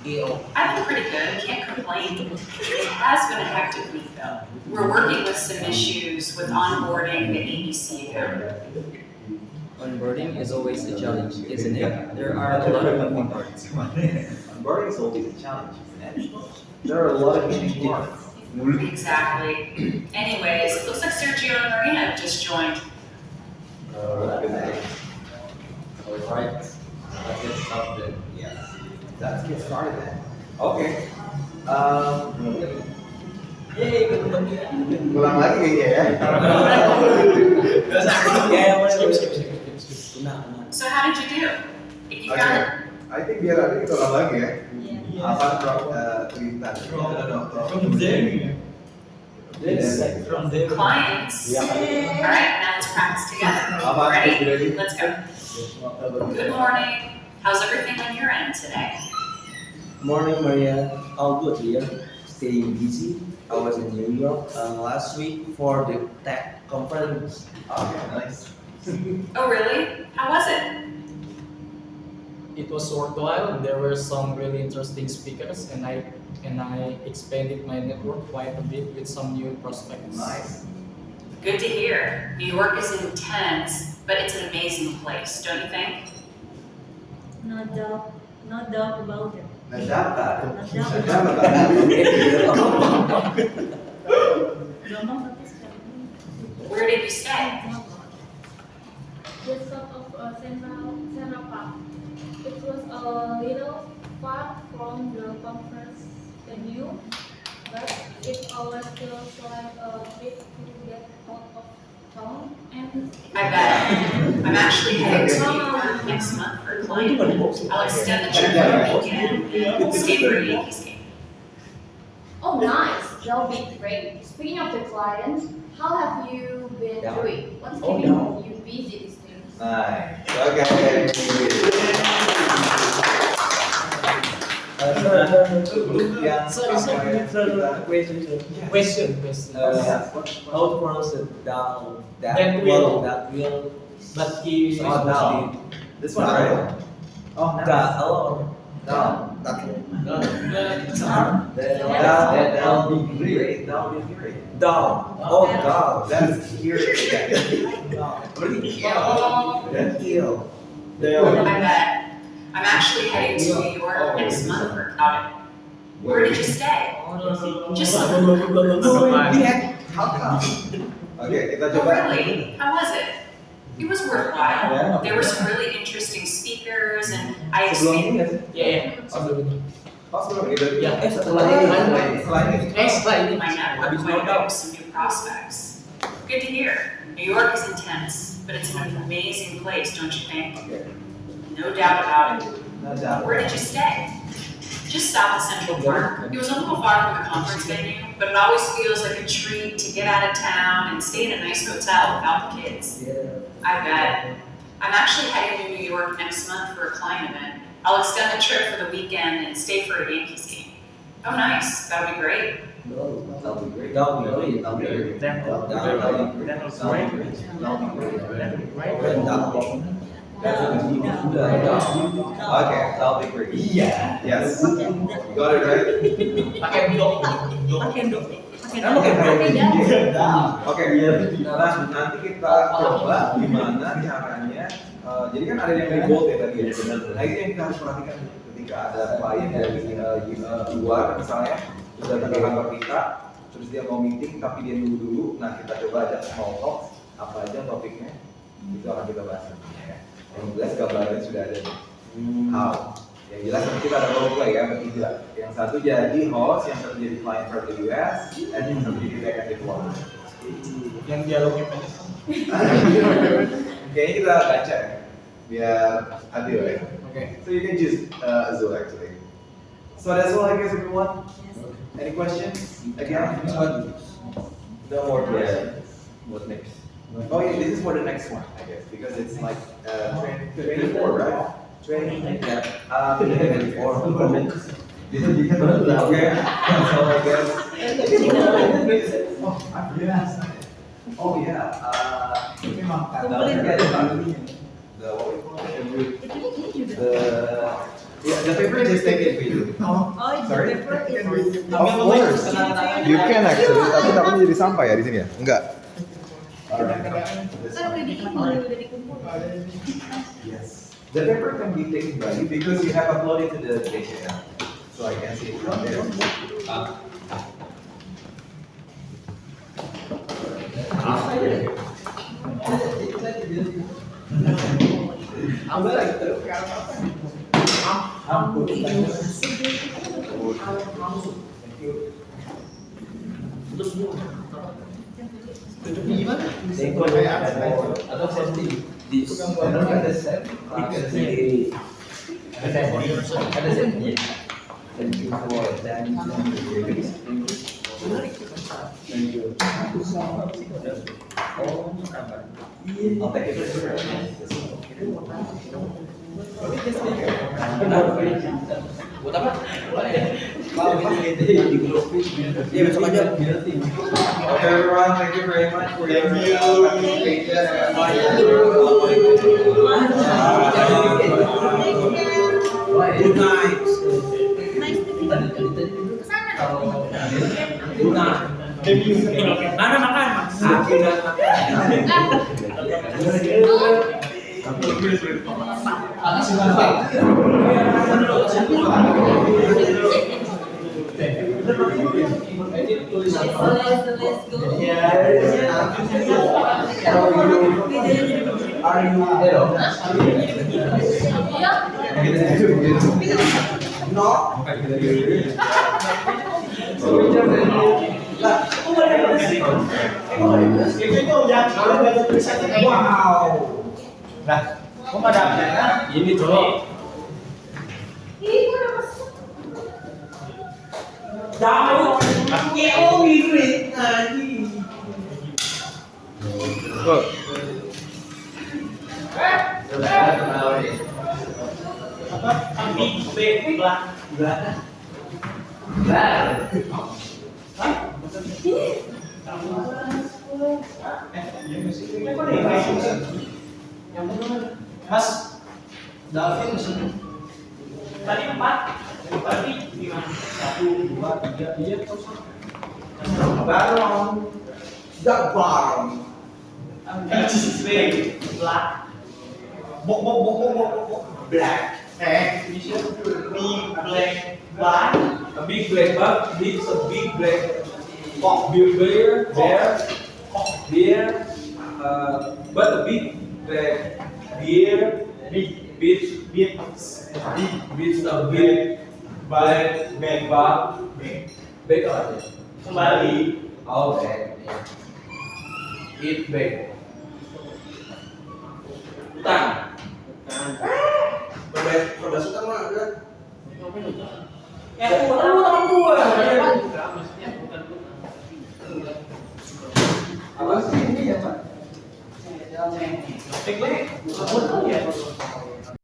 [SPEAKER 5] I've been pretty good, can't complain. It has been a hectic week though. We're working with some issues with onboarding the ABC account.
[SPEAKER 12] Onboarding is always a challenge, isn't it? There are a lot of moving parts.
[SPEAKER 1] Onboarding is always a challenge, isn't it? There are a lot of moving parts.
[SPEAKER 5] Exactly. Anyways, looks like Sergio and Marina have just joined.
[SPEAKER 1] Good night.
[SPEAKER 10] Alright, let's get started.
[SPEAKER 1] Yes. Let's get started then. Okay.
[SPEAKER 3] Yeay, ketemu.
[SPEAKER 1] Ulang lagi kayaknya ya.
[SPEAKER 5] So how did you do? You
[SPEAKER 1] Okay.
[SPEAKER 5] found it?
[SPEAKER 1] I think biar ada kita ulang lagi ya. Apa cerita?
[SPEAKER 7] From them. From them.
[SPEAKER 5] Clients. Alright, now let's practice together. Ready? Let's go. Good morning. How's everything on your end today?
[SPEAKER 3] Morning, Maria. All good here. Staying busy. I was in New York last week for the tech conference.
[SPEAKER 1] Okay, nice.
[SPEAKER 5] Oh, really? How was it?
[SPEAKER 7] It was worthwhile. There were some really interesting speakers, and I expanded my network quite a bit with some new prospects.
[SPEAKER 1] Nice.
[SPEAKER 5] Good to hear. New York is intense, but it's an amazing place, don't you think?
[SPEAKER 4] No doubt about it.
[SPEAKER 1] Nadapa.
[SPEAKER 5] Where did you stay?
[SPEAKER 14] Just sort of Central Park. It was a little far from the conference venue, but it always feels like a bit to get out of town. And
[SPEAKER 5] I bet. I'm actually heading to New York next month for a client. I'll extend the trip for a weekend. Stay for a Yankees game.
[SPEAKER 15] Oh, nice. That'll be great. Speaking of the client, how have you been doing? What's keeping you busy these days?
[SPEAKER 1] Nice. Okay.
[SPEAKER 7] Question.
[SPEAKER 3] How to pronounce it? Down.
[SPEAKER 7] That will.
[SPEAKER 3] But he down.
[SPEAKER 1] This one, right? Oh, nice.
[SPEAKER 3] Down.
[SPEAKER 1] Down.
[SPEAKER 3] That'll be great.
[SPEAKER 1] That'll be great.
[SPEAKER 3] Down. Oh, down.
[SPEAKER 1] That's here. What do you
[SPEAKER 3] Heel.
[SPEAKER 5] I bet. I'm actually heading to New York next month for outing. Where did you stay? Just
[SPEAKER 1] How come? Okay, kita
[SPEAKER 5] Oh,
[SPEAKER 1] coba.
[SPEAKER 5] really? How was it? It was worthwhile. There were some really interesting speakers, and I experienced.
[SPEAKER 7] Yeah.
[SPEAKER 1] Oh, sebelum ini.
[SPEAKER 7] Yeah.
[SPEAKER 1] Setelah ini.
[SPEAKER 5] My network might have some new prospects. Good to hear. New York is intense, but it's an amazing place, don't you think? No doubt about it.
[SPEAKER 1] No doubt.
[SPEAKER 5] Where did you stay? Just south of Central Park. It was a little far from the conference venue, but it always feels like a treat to get out of town and stay in a nice hotel without the kids. I bet. I'm actually heading to New York next month for a client event. I'll extend the trip for the weekend and stay for a Yankees game. Oh, nice. That'll be great.
[SPEAKER 3] That'll be great. That'll be great.
[SPEAKER 11] That was great.
[SPEAKER 1] Okay, that'll be great.
[SPEAKER 3] Yeah.
[SPEAKER 1] Yes. You got it right. Oke, nah nanti kita coba gimana caranya. Jadi kan ada yang dari bold ya tadi. Nah itu yang kita harus perhatikan ketika ada klien dari luar misalnya sudah datang ke kantor kita, terus dia mau meeting tapi dia nunggu dulu. Nah kita coba ajak small talk, apa aja topiknya itu akan kita bahas. Yang jelas gambarnya sudah ada. How? Yang jelas nanti kita ada role play ya bertiga. Yang satu jadi host, yang satu jadi client for the US, dan yang satu jadi backend developer.
[SPEAKER 7] Yang dialognya pendek.
[SPEAKER 1] Kayaknya kita baca ya, biar adil ya.
[SPEAKER 7] Okay.
[SPEAKER 1] So you can choose Azul actually. So that's all I guess everyone. Any questions? Again? No more questions.
[SPEAKER 10] What next?
[SPEAKER 1] Oh yeah, this is for the next one I guess because it's like 24, right? 24. Okay. So I guess. Oh yeah. The paper just take it for you. Sorry. Of course. You can actually. Tapi takutnya jadi sampah ya di sini ya? Enggak. Yes. The paper can be taken by you because you have uploaded to the data. So I can see it from there. Atau safety. Di ada safety. Ada safety. Thank you for that. Thank you.
[SPEAKER 3] Buat apa? Iya besok aja.
[SPEAKER 1] Okay, everyone, thank you very much for your
[SPEAKER 3] Good night. Good night.
[SPEAKER 11] Mana makan?
[SPEAKER 3] Aku udah
[SPEAKER 1] Are you there? No.
[SPEAKER 9] Wow. Nah, kok nggak ada?
[SPEAKER 6] Ini cowok.
[SPEAKER 3] Jauh. Ngeo mirip lagi.
[SPEAKER 9] Mas, Davin
[SPEAKER 11] Tadi 4. Tadi gimana?
[SPEAKER 9] 1, 2, 3, iya terus.
[SPEAKER 1] Barong. Barong.
[SPEAKER 11] Black.
[SPEAKER 9] Bok.
[SPEAKER 11] Black. Big black bug.
[SPEAKER 6] A big black bug. It's a big black bug. Bear. But a big black bear. Beats a big black bug. Big apa?
[SPEAKER 11] Kembali.
[SPEAKER 6] Okay. Eat big.
[SPEAKER 3] Utang. Berbahasa utang mah ada.
[SPEAKER 11] Utang gua.
[SPEAKER 1] Apa sih ini ya, Pak?
[SPEAKER 11] Big black.